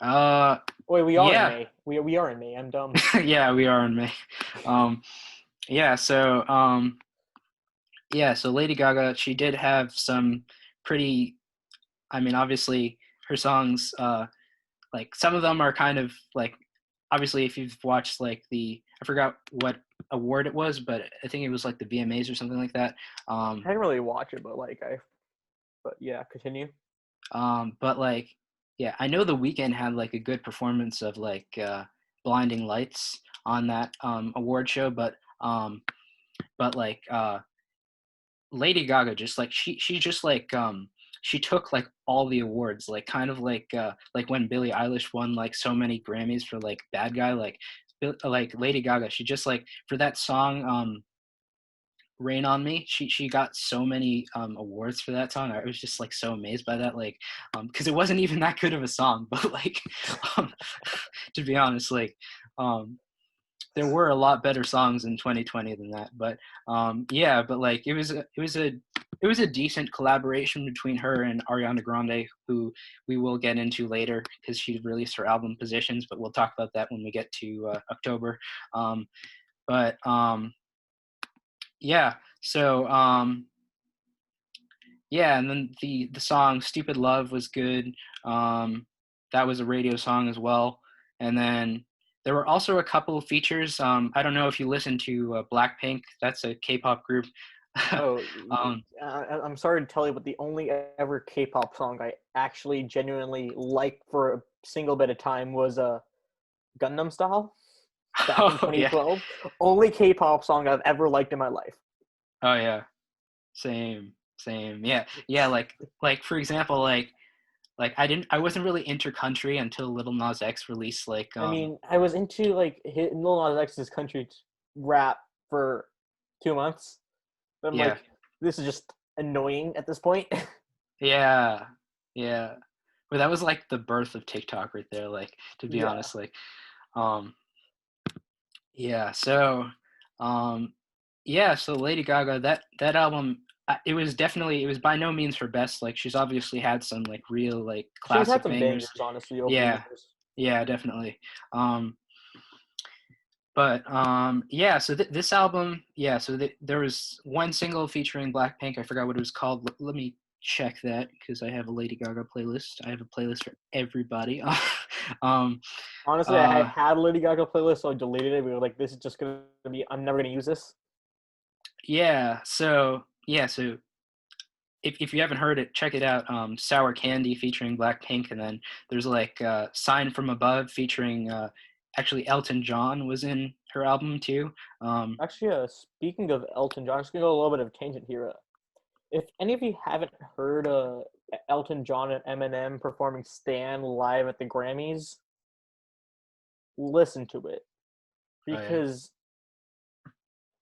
Uh, Wait, we are in yeah. May. We are in May. I'm dumb. Yeah, we are in May. Um, yeah. So, yeah. So Lady Gaga, she did have some pretty. I mean, obviously, her songs. Like some of them are kind of like. Obviously, if you've watched like I forgot what award it was, but I think it was like the VMAs or something like that. I didn't really watch it, but but yeah, continue. But like, yeah, I know The Weeknd had like a good performance of like Blinding Lights on that award show, but like Lady Gaga just like she just she took like all the awards, like kind of like when Billie Eilish won like so many Grammys for like Bad Guy, like Lady Gaga, she just like for that song Rain on Me. She got so many awards for that song. I was just like so amazed by that, like because it wasn't even that good of a song, but like um, to be honest, like um, there were a lot better songs in 2020 than that. But yeah, but like it was a decent collaboration between her and Ariana Grande, who we will get into later because she released her album Positions, but we'll talk about that when we get to October. But yeah, so yeah, and then the song "Stupid Love" was good. That was a radio song as well. And then there were also a couple of features. I don't know if you listen to Blackpink. That's a K-pop group. Oh, um, I'm sorry to tell you, but the only ever K-pop song I actually genuinely liked for a single bit of time was Gundam Style back in oh yeah, 2012. Only K-pop song I've ever liked in my life. oh yeah, same, same. Yeah, yeah. Like for example, I wasn't really inter-country until Little Nas X released I mean, I was into like Lil Nas X's country rap for 2 months. But I'm yeah, like, this is just annoying at this point. yeah, yeah. But that was like the birth of TikTok right there. Like to be Yeah. honest, like um, yeah. So um, yeah. So Lady Gaga, that album. it was by no means her best. Like she's obviously had some like real like She's had classic some bangers. bangers, honestly, over the Yeah, years. yeah, definitely. But yeah, so this album, yeah, so there was one single featuring Blackpink. I forgot what it was called. Let me check that because I have a Lady Gaga playlist. I have a playlist for everybody. um, Honestly, I uh, had a Lady Gaga playlist, so I deleted it. We were like, this is just gonna be. I'm never gonna use this. so if you haven't heard it, check it out. Sour Candy featuring Blackpink, and then there's like Sign from Above featuring actually Elton John was in her album too. Um, Actually, speaking of Elton John, I'm just gonna go a little bit of a tangent here. If any of you haven't heard Elton John and Eminem performing "Stan" live at the Grammys, listen to it oh yeah. because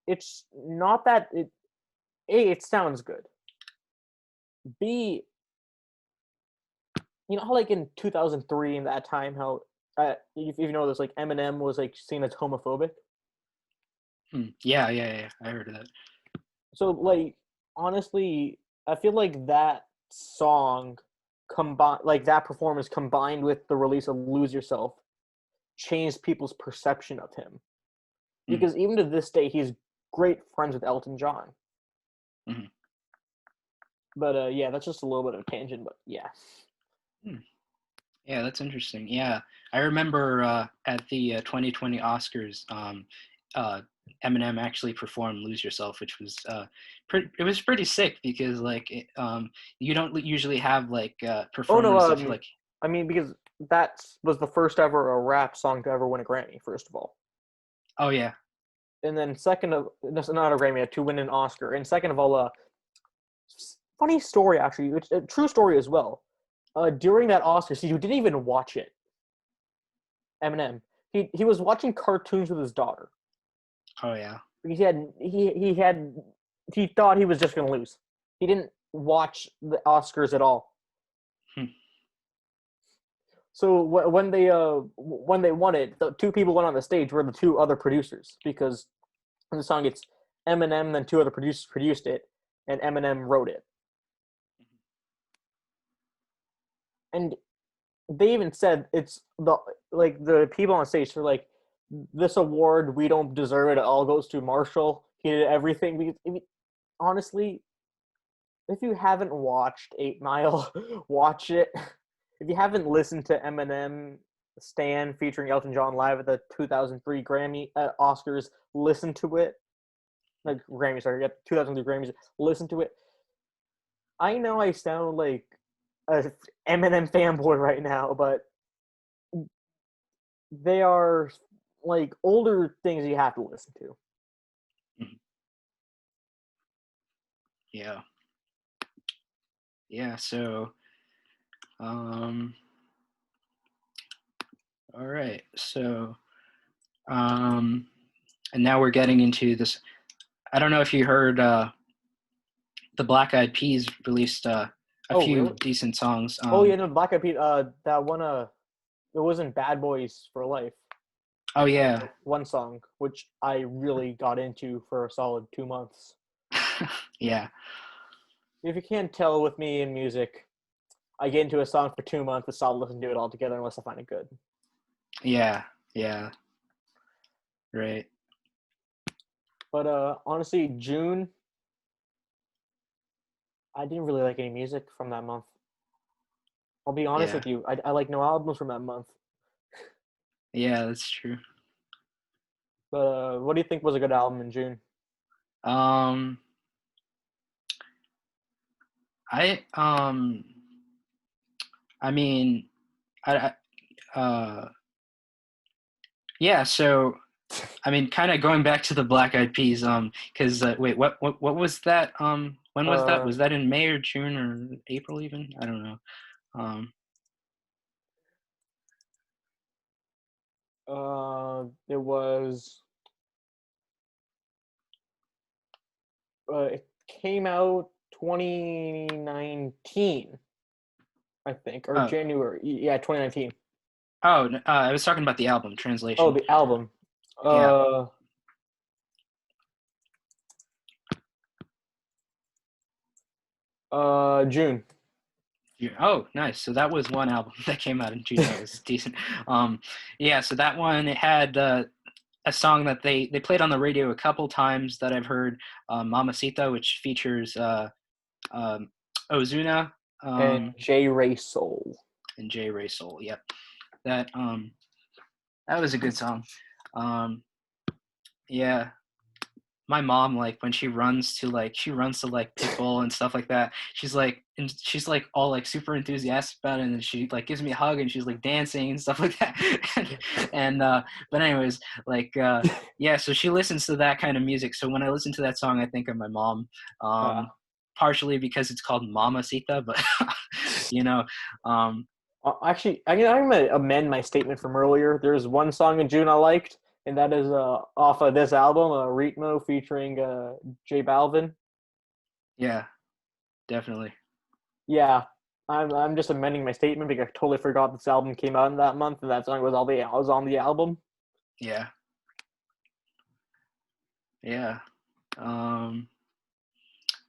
it's not that it. A, it sounds good. B, you know how like in 2003 in that time how if you know this like Eminem was like seen as homophobic. Yeah. I heard of that. So like honestly, I feel like that song combined like that performance combined with the release of Lose Yourself changed people's perception of him. Mm, Because even to this day he's great friends with Elton John. mm, But yeah, that's just a little bit of a tangent, but yeah. mm. Yeah, that's interesting. Yeah, I remember at the 2020 Oscars, uh, Eminem actually performed "Lose Yourself," which was it was pretty sick because like you don't usually have like Oh no, performers of like. I mean because that was the first ever a rap song to ever win a Grammy, first of all. Oh yeah. And then second of that's not a Grammy, to win an Oscar. And second of all, funny story actually, which a true story as well. During that Oscar, see, you didn't even watch it. Eminem, he was watching cartoons with his daughter Oh yeah. because he thought he was just gonna lose. He didn't watch the Oscars at all. Hmm. So when they won it, the two people went on the stage were the two other producers because the song it's Eminem, then two other producers produced it, and Eminem wrote it. And they even said it's the people on stage are like, this award we don't deserve it. It all goes to Marshall. He did everything. Because honestly, if you haven't watched 8 Mile, watch it. If you haven't listened to Eminem Stan featuring Elton John live at the 2003 Grammy Oscars, listen to it. Like Grammy, sorry, 2003 Grammys. Listen to it. I know I sound like a Eminem fanboy right now, but they are like older things you have to listen to. Mhm. Yeah. Yeah. So um, all right. So and now we're getting into this. I don't know if you heard the Black Eyed Peas released a Oh, few really? decent songs. Oh, yeah, no, Black Eyed Peas. That one. It wasn't Bad Boys for Life. Oh yeah. One song which I really got into for a solid 2 months. Yeah. If you can't tell with me in music, I get into a song for 2 months and stop listening to it altogether unless I find it good. Yeah. Yeah. Right. But honestly, June, I didn't really like any music from that month. I'll be honest Yeah. with you. I like no albums from that month. Yeah, that's true. But what do you think was a good album in June? Um I I mean I yeah, so I mean kind of going back to the Black Eyed Peas cuz wait, what was that when was that? Uh, Was that in May or June or April even? I don't know. Um it was. It came out 2019, I think, or oh, January. Yeah, 2019. I was talking about the album Oh, Translation. the album. Yeah. Uh, June. Oh, nice. So that was one album that came out in June that was decent. Yeah, so that one it had a song that they played on the radio a couple times that I've heard, Mamacita, which features um, Ozuna, And um, J Ray Soul. and Jay Ray Soul. Yep, that that was a good song. Um, yeah, my mom, like when she runs to like Pitbull and stuff like that, she's like all like super enthusiastic about it, and she like gives me a hug and she's like dancing and stuff like that. And but anyways, like yeah, so she listens to that kind of music, so when I listen to that song I think of my mom, Uh, partially because it's called Mamacita, but you know, um Actually, I'm gonna amend my statement from earlier. There's one song in June I liked, and that is off of this album, Ritmo featuring J Balvin. yeah, definitely. Yeah, I'm just amending my statement because I totally forgot this album came out in that month, and that song was on the album. Yeah, yeah. um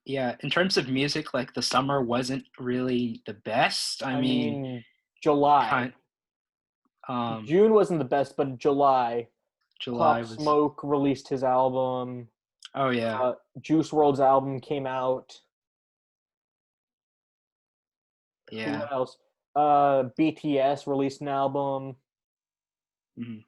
Yeah, in terms of music, like the summer wasn't really the best. I I mean, mean, July. kind um June wasn't the best, but July. July Pop was. Smoke released his album. Oh yeah. Juice World's album came out. Who Yeah. else? BTS released an album. Mhm.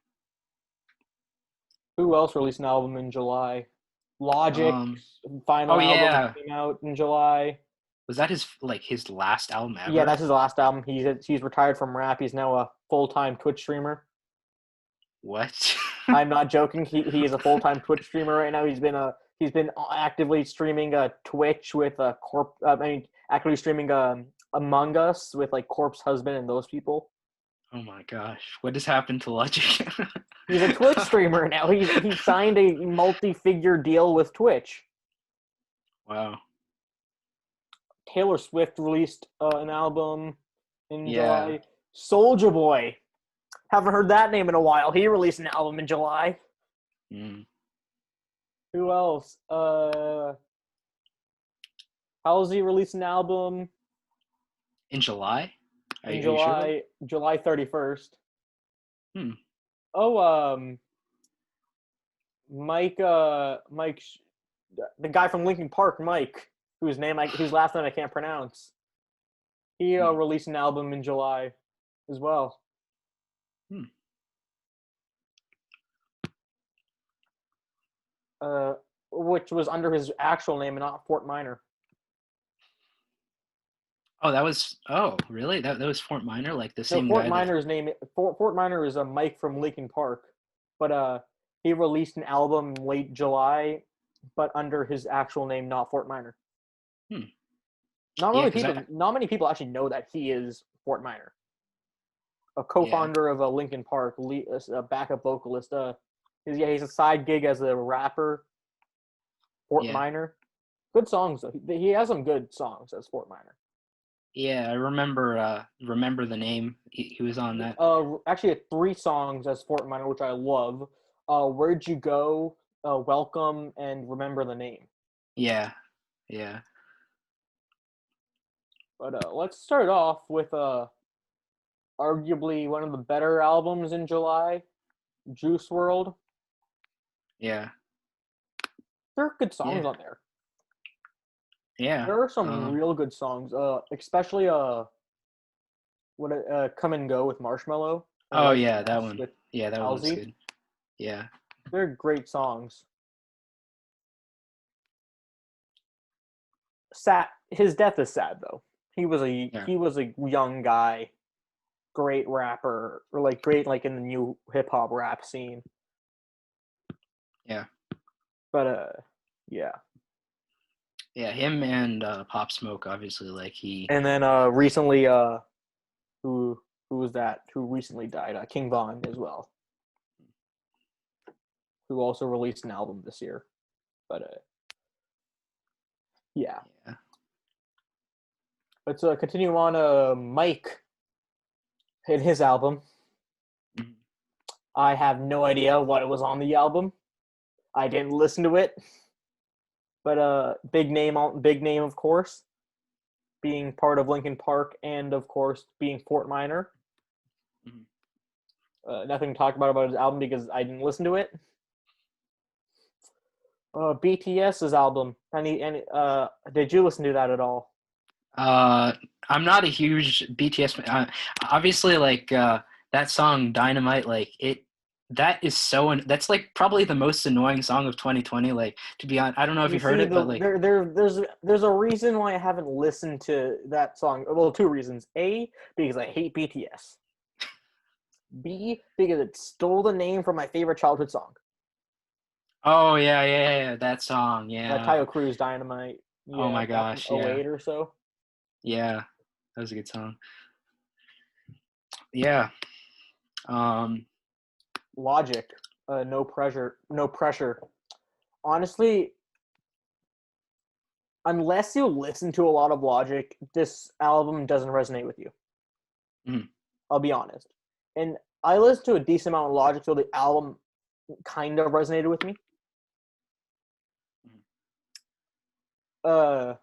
Who else released an album in July? Um Logic's oh final album yeah. came out in July. Was that his last album Yeah, ever? that's his last album. He's retired from rap. He's now a full-time Twitch streamer. What? I'm not joking. He is a full-time Twitch streamer right now. He's been actively streaming Twitch with actively streaming Among Us with like Corpse Husband and those people. Oh my gosh. What has happened to Logic? He's a Twitch streamer now. He signed a multi-figure deal with Twitch. Wow. Taylor Swift released an album in Yeah. July. Soldier Boy, haven't heard that name in a while. He released an album in July. Mm. Who else? Halsey released an album In July? in Are you sure about July 31st. that? Hmm. Oh, Mike, the guy from Linkin Park, Mike, whose last name I can't pronounce. He Hmm. released an album in July as well. Hmm. Uh, which was under his actual name and not Fort Minor. Oh, that was. Oh, really? That was Fort Minor, like the No, same guy that. Fort Minor is a Mike from Linkin Park, but he released an album late July, but under his actual name, not Fort Minor. Hmm. Not Yeah, really because I. not many people actually know that he is Fort Minor, a Yeah. co-founder of Linkin Park, a backup vocalist. He's a side gig as a rapper. Fort Yeah. Minor, good songs though. He has some good songs as Fort Minor. Yeah, I remember the name. He was on that. Actually, had three songs as Fort Minor, which I love. Where'd You Go, Welcome, and Remember the Name. Yeah. Yeah. But let's start off with arguably one of the better albums in July, Juice World. Yeah. There are good Yeah. songs on there. Yeah. There are some real good songs, especially Come and Go with Marshmello and Oh Life's a yeah, that Mess one. with Yeah, that one was Halsey. good. Yeah. They're great songs. Sad. His death is sad though. Yeah. He was a young guy, great rapper, or like great like in the new hip hop rap scene. Yeah. But yeah. Yeah, him and Pop Smoke obviously like And then recently who was that? Who recently died? King Von as well, who also released an album this year. But yeah. yeah. Let's continue on. Mike in his album. Mhm. I have no idea what was on the album. I didn't listen to it, but big name of course. being part of Linkin Park, and of course being Fort Minor. Nothing to talk about his album because I didn't listen to it. BTS's album. Did you listen to that at all? I'm not a huge BTS fan. Obviously, like that song "Dynamite," like it. That is that's like probably the most annoying song of 2020. Like, to be honest, I don't know if You you've heard see, it, but like, there's a reason why I haven't listened to that song. Well, two reasons: A, because I hate BTS. B, because it stole the name from my favorite childhood song. oh yeah, that song, yeah. Tayo Cruz, Dynamite. Oh Yeah, my back in gosh, yeah, '08 or so. yeah. That was a good song. Yeah. Um. Logic. No pressure. No pressure. Honestly, unless you listen to a lot of Logic, this album doesn't resonate with you. Mhm. I'll be honest. And I listened to a decent amount of Logic, so the album kind of resonated with me. Uh,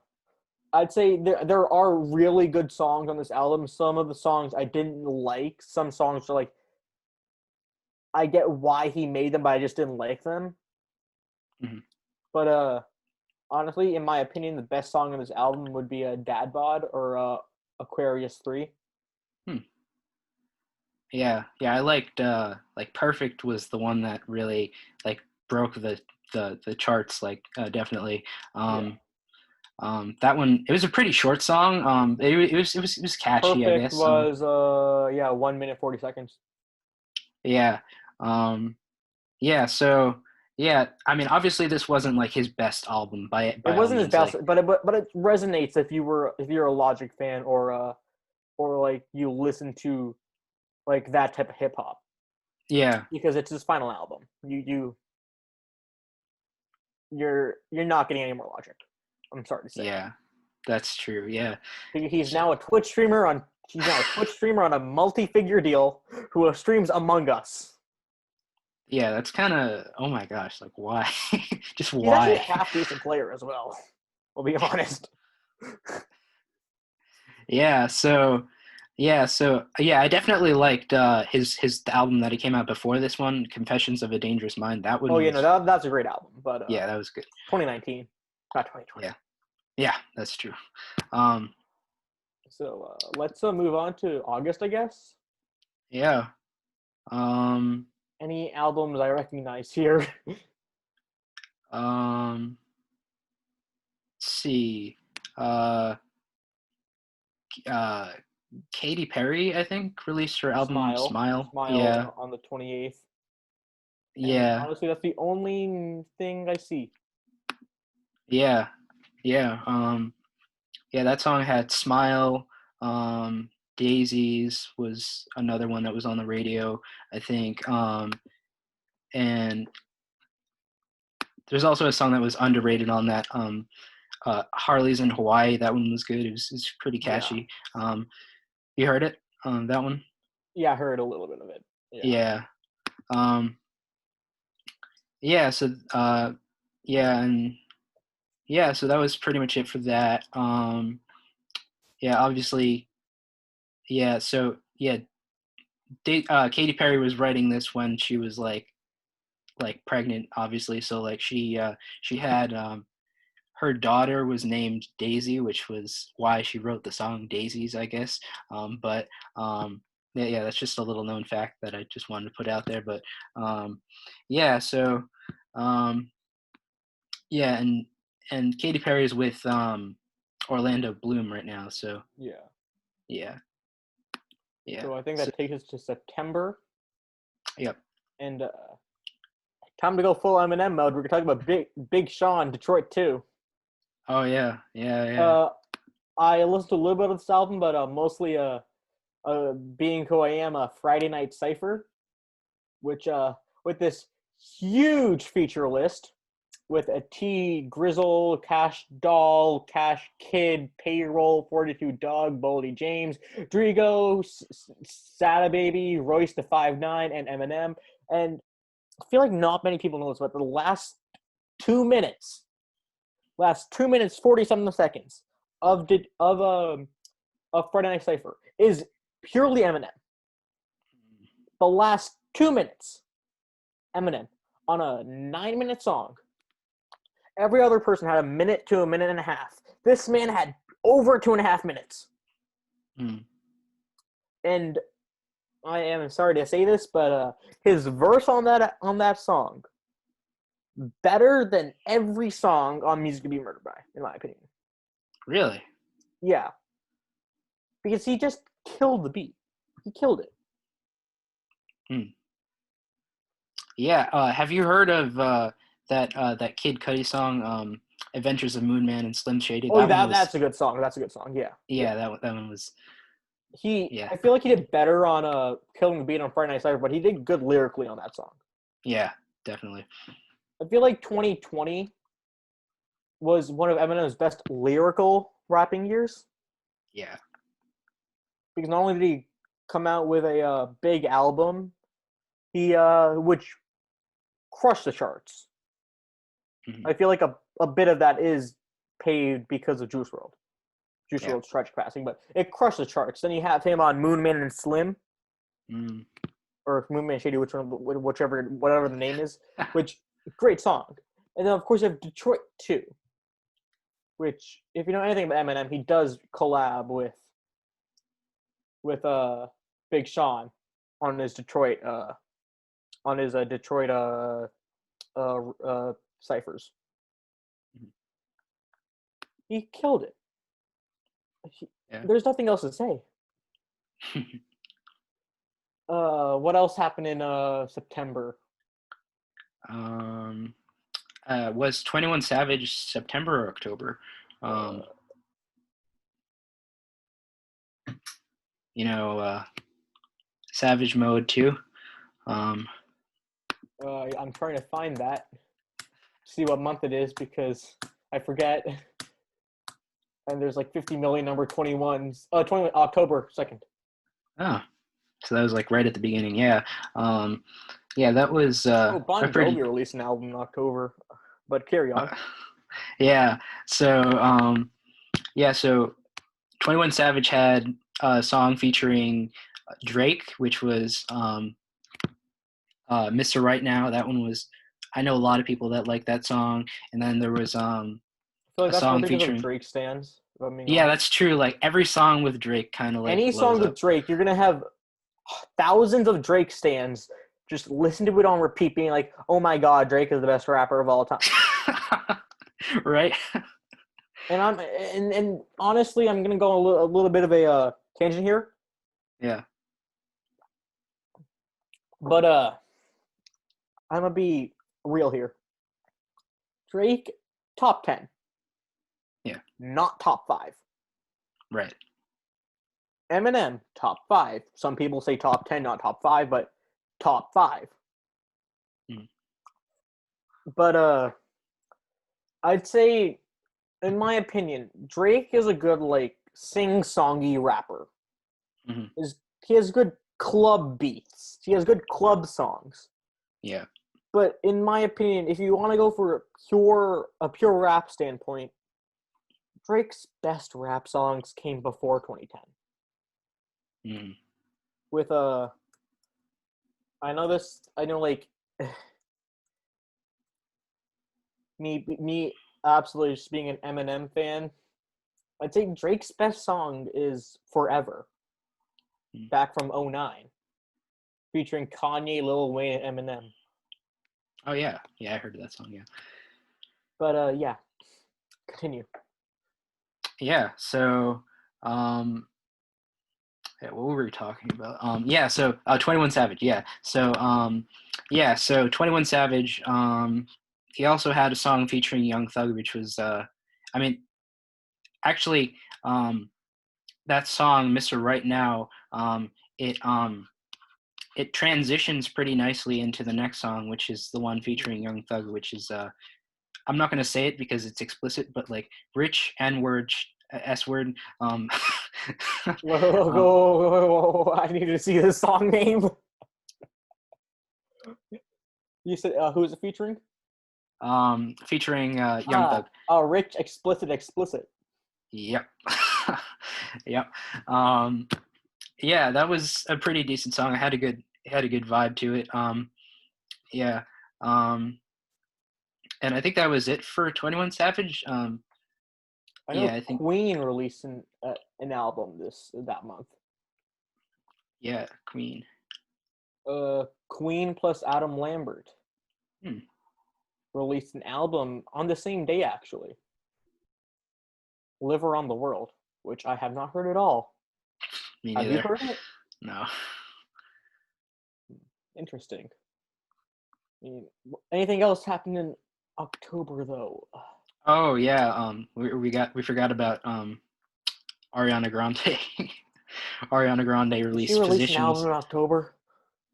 I'd say there are really good songs on this album. Some of the songs I didn't like. Some songs are like, I get why he made them, but I just didn't like them. Mhm. But honestly, in my opinion, the best song on this album would be Dad Bod or Aquarius 3. Hmm. Yeah, I liked like "Perfect" was the one that really like broke the charts, like definitely. Yeah. Um, that one, it was a pretty short song. It was catchy, I Perfect guess. was 1 minute 40 seconds. Yeah. Um, yeah. So yeah, I mean, obviously this wasn't like his best album It by all wasn't his means. best, Like, but it resonates if you're a Logic fan or like you listen to like that type of hip hop yeah, because it's his final album. You're not getting any more Logic. I'm sorry to say. yeah, that's true. Yeah. He's So, now a Twitch streamer on a multi-figure deal who streams Among Us. yeah, that's kind of, oh my gosh, like why? Just He's actually a why? half decent player as well. I'll be honest. Yeah. So I definitely liked his the album that he came out before this one, Confessions of a Dangerous Mind. That Oh one yeah, no, was, that's a great album, but yeah, that was good. 2019, not 2020. Yeah. Yeah, that's true. Um, So let's move on to August, I guess. yeah. Um, Any albums I recognize here? let's see. Uh, uh, Katy Perry, I think, released her album Smile. Yeah. Smile on the 28th. And Yeah. honestly, that's the only thing I see. Yeah. Yeah. Yeah, that song had Smile. Daisies was another one that was on the radio, I think. And there's also a song that was underrated on that. Harley's in Hawaii. That one was good. It was pretty Yeah, catchy. You heard it? That one? yeah, I heard a little bit of it. Yeah, Yeah. Um, yeah. Yeah, and yeah. So that was pretty much it for that. Yeah. Obviously. Yeah. So yeah. Katy Perry was writing this when she was like pregnant, obviously. So like she had her daughter was named Daisy, which was why she wrote the song Daisies, I guess. But yeah, that's just a little known fact that I just wanted to put out there. But yeah, so um, yeah, and Katy Perry is with Orlando Bloom right now. So yeah. yeah, yeah. So I think So that takes us to September, yep. and time to go full Eminem mode. We're gonna talk about Big Sean, Detroit 2. Oh yeah. Uh, I listened to a little bit of this album, but mostly being who I am, a Friday Night Cipher, which with this huge feature list with a T Grizzle, Cash Doll, Cash Kid, Payroll, 42 Dog, Boldy James, Drigo, Sada Baby, Royce the 5'9", and Eminem. And I feel like not many people know this, but the last 2 minutes, 40 something seconds of Friday Night Cypher is purely Eminem. The last 2 minutes, Eminem on a 9-minute song. Every other person had a minute to a minute and a half. This man had over 2.5 minutes. And I am sorry to say this, but his verse on that song better than every song on Music to Be Murdered By, in my opinion. Really? Yeah. Because he just killed the beat. He killed it. Yeah. Have you heard of that Kid Cudi song, "Adventures of Moonman and Slim Shady"? Oh, that's a good song. That's a good song. Yeah. Yeah. That one was. Yeah. I feel like he did better on Killing the Beat on Friday Night Cypher, but he did good lyrically on that song. Yeah, definitely. I feel like 2020 was one of Eminem's best lyrical rapping years. Yeah. Because not only did he come out with a big album, he which crushed the charts. Mm-hmm. I feel like a bit of that is paid because of Juice WRLD. Juice WRLD's tragic passing, but it crushed the charts. Then you have him on Moonman and Slim, or Moonman and Shady, whatever the name is, which great song. And then of course you have Detroit 2, which if you know anything about Eminem, he does collab with Big Sean on his Detroit ciphers. He killed it. There's nothing else to say. What else happened in September? Was 21 Savage September or October? Savage Mode 2. I'm trying to find that, see what month it is, because I forget. And there's like 50 million number 21s. 21 October 2nd. Oh, so that was like right at the beginning. Yeah. Yeah, that was. Bon Jovi released an album in October, but carry on. Yeah. So, so 21 Savage had a song featuring Drake, which was Mr. Right Now. That one was. I know a lot of people that like that song, and then there was I feel like a that's song featuring Drake stands. Yeah, that's true. Like every song with Drake kind of like any song with Drake, you're gonna have thousands of Drake stands just listen to it on repeat, being like, "Oh my God, Drake is the best rapper of all time." Right. And honestly, I'm gonna go a little bit of a tangent here. Yeah. But I'm gonna be real here. Drake, top 10. Yeah. Not top 5. Right. Eminem, top 5. Some people say top 10, not top 5, but top 5. But I'd say, in my opinion, Drake is a good like sing-songy rapper. He has good club beats. He has good club songs. Yeah. But in my opinion, if you want to go for a pure rap standpoint, Drake's best rap songs came before 2010. With I know like me absolutely just being an Eminem fan, I'd say Drake's best song is Forever, back from 2009, featuring Kanye, Lil Wayne, and Eminem. Oh yeah, I heard of that song. Yeah. But yeah, continue. Yeah. So, what were we talking about? So 21 Savage. Yeah. So, So 21 Savage. He also had a song featuring Young Thug, which was, actually, that song, Mr. Right Now, it transitions pretty nicely into the next song, which is the one featuring Young Thug, which is I'm not gonna say it because it's explicit, but like rich N-word, S-word. Whoa, I need to see the song name. You said who is it featuring? Featuring Young Thug. Rich explicit. Yep. Yep. Um, yeah, that was a pretty decent song. It had a good vibe to it. Yeah. Um, and I think that was it for 21 Savage. I know Yeah, I think Queen released an album that month. yeah, Queen. Queen plus Adam Lambert Hmm, released an album on the same day, actually. Live Around the World, which I have not heard at all. me Have you neither. heard it? No. Interesting. I mean, anything else happened in October though? Oh yeah. We forgot about Ariana Grande. Ariana Grande Did she released release an album Positions. in October?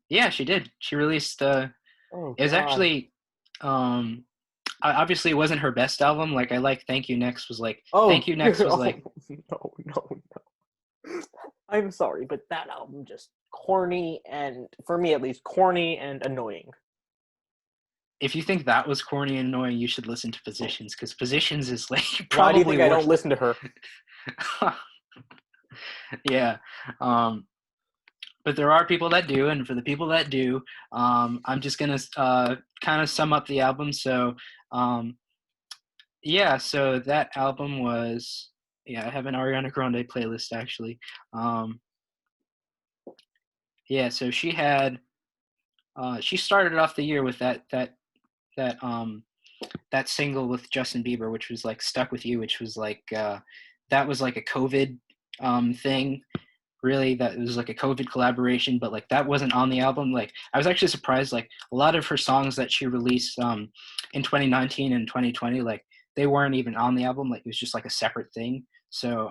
Yeah, she did. She released. Oh It was God. actually. Um, Obviously, it wasn't her best album. Like I like Thank You Next was like Thank Oh, You Next was oh like no, no, no. I'm sorry, but that album just corny and, for me at least, corny and annoying. if you think that was corny and annoying, you should listen to Positions because Positions is like Why do you probably think I don't worse. listen to her? Yeah. Um, but there are people that do, and for the people that do, I'm just gonna kind of sum up the album. So, um, yeah, so that album was yeah, I have an Ariana Grande playlist actually. Um, yeah, so she started off the year with that that single with Justin Bieber, which was like "Stuck with You," which was like that was like a COVID thing. Really, that was like a COVID collaboration, but like that wasn't on the album. Like I was actually surprised. Like a lot of her songs that she released in 2019 and 2020, like they weren't even on the album. Like it was just like a separate thing. So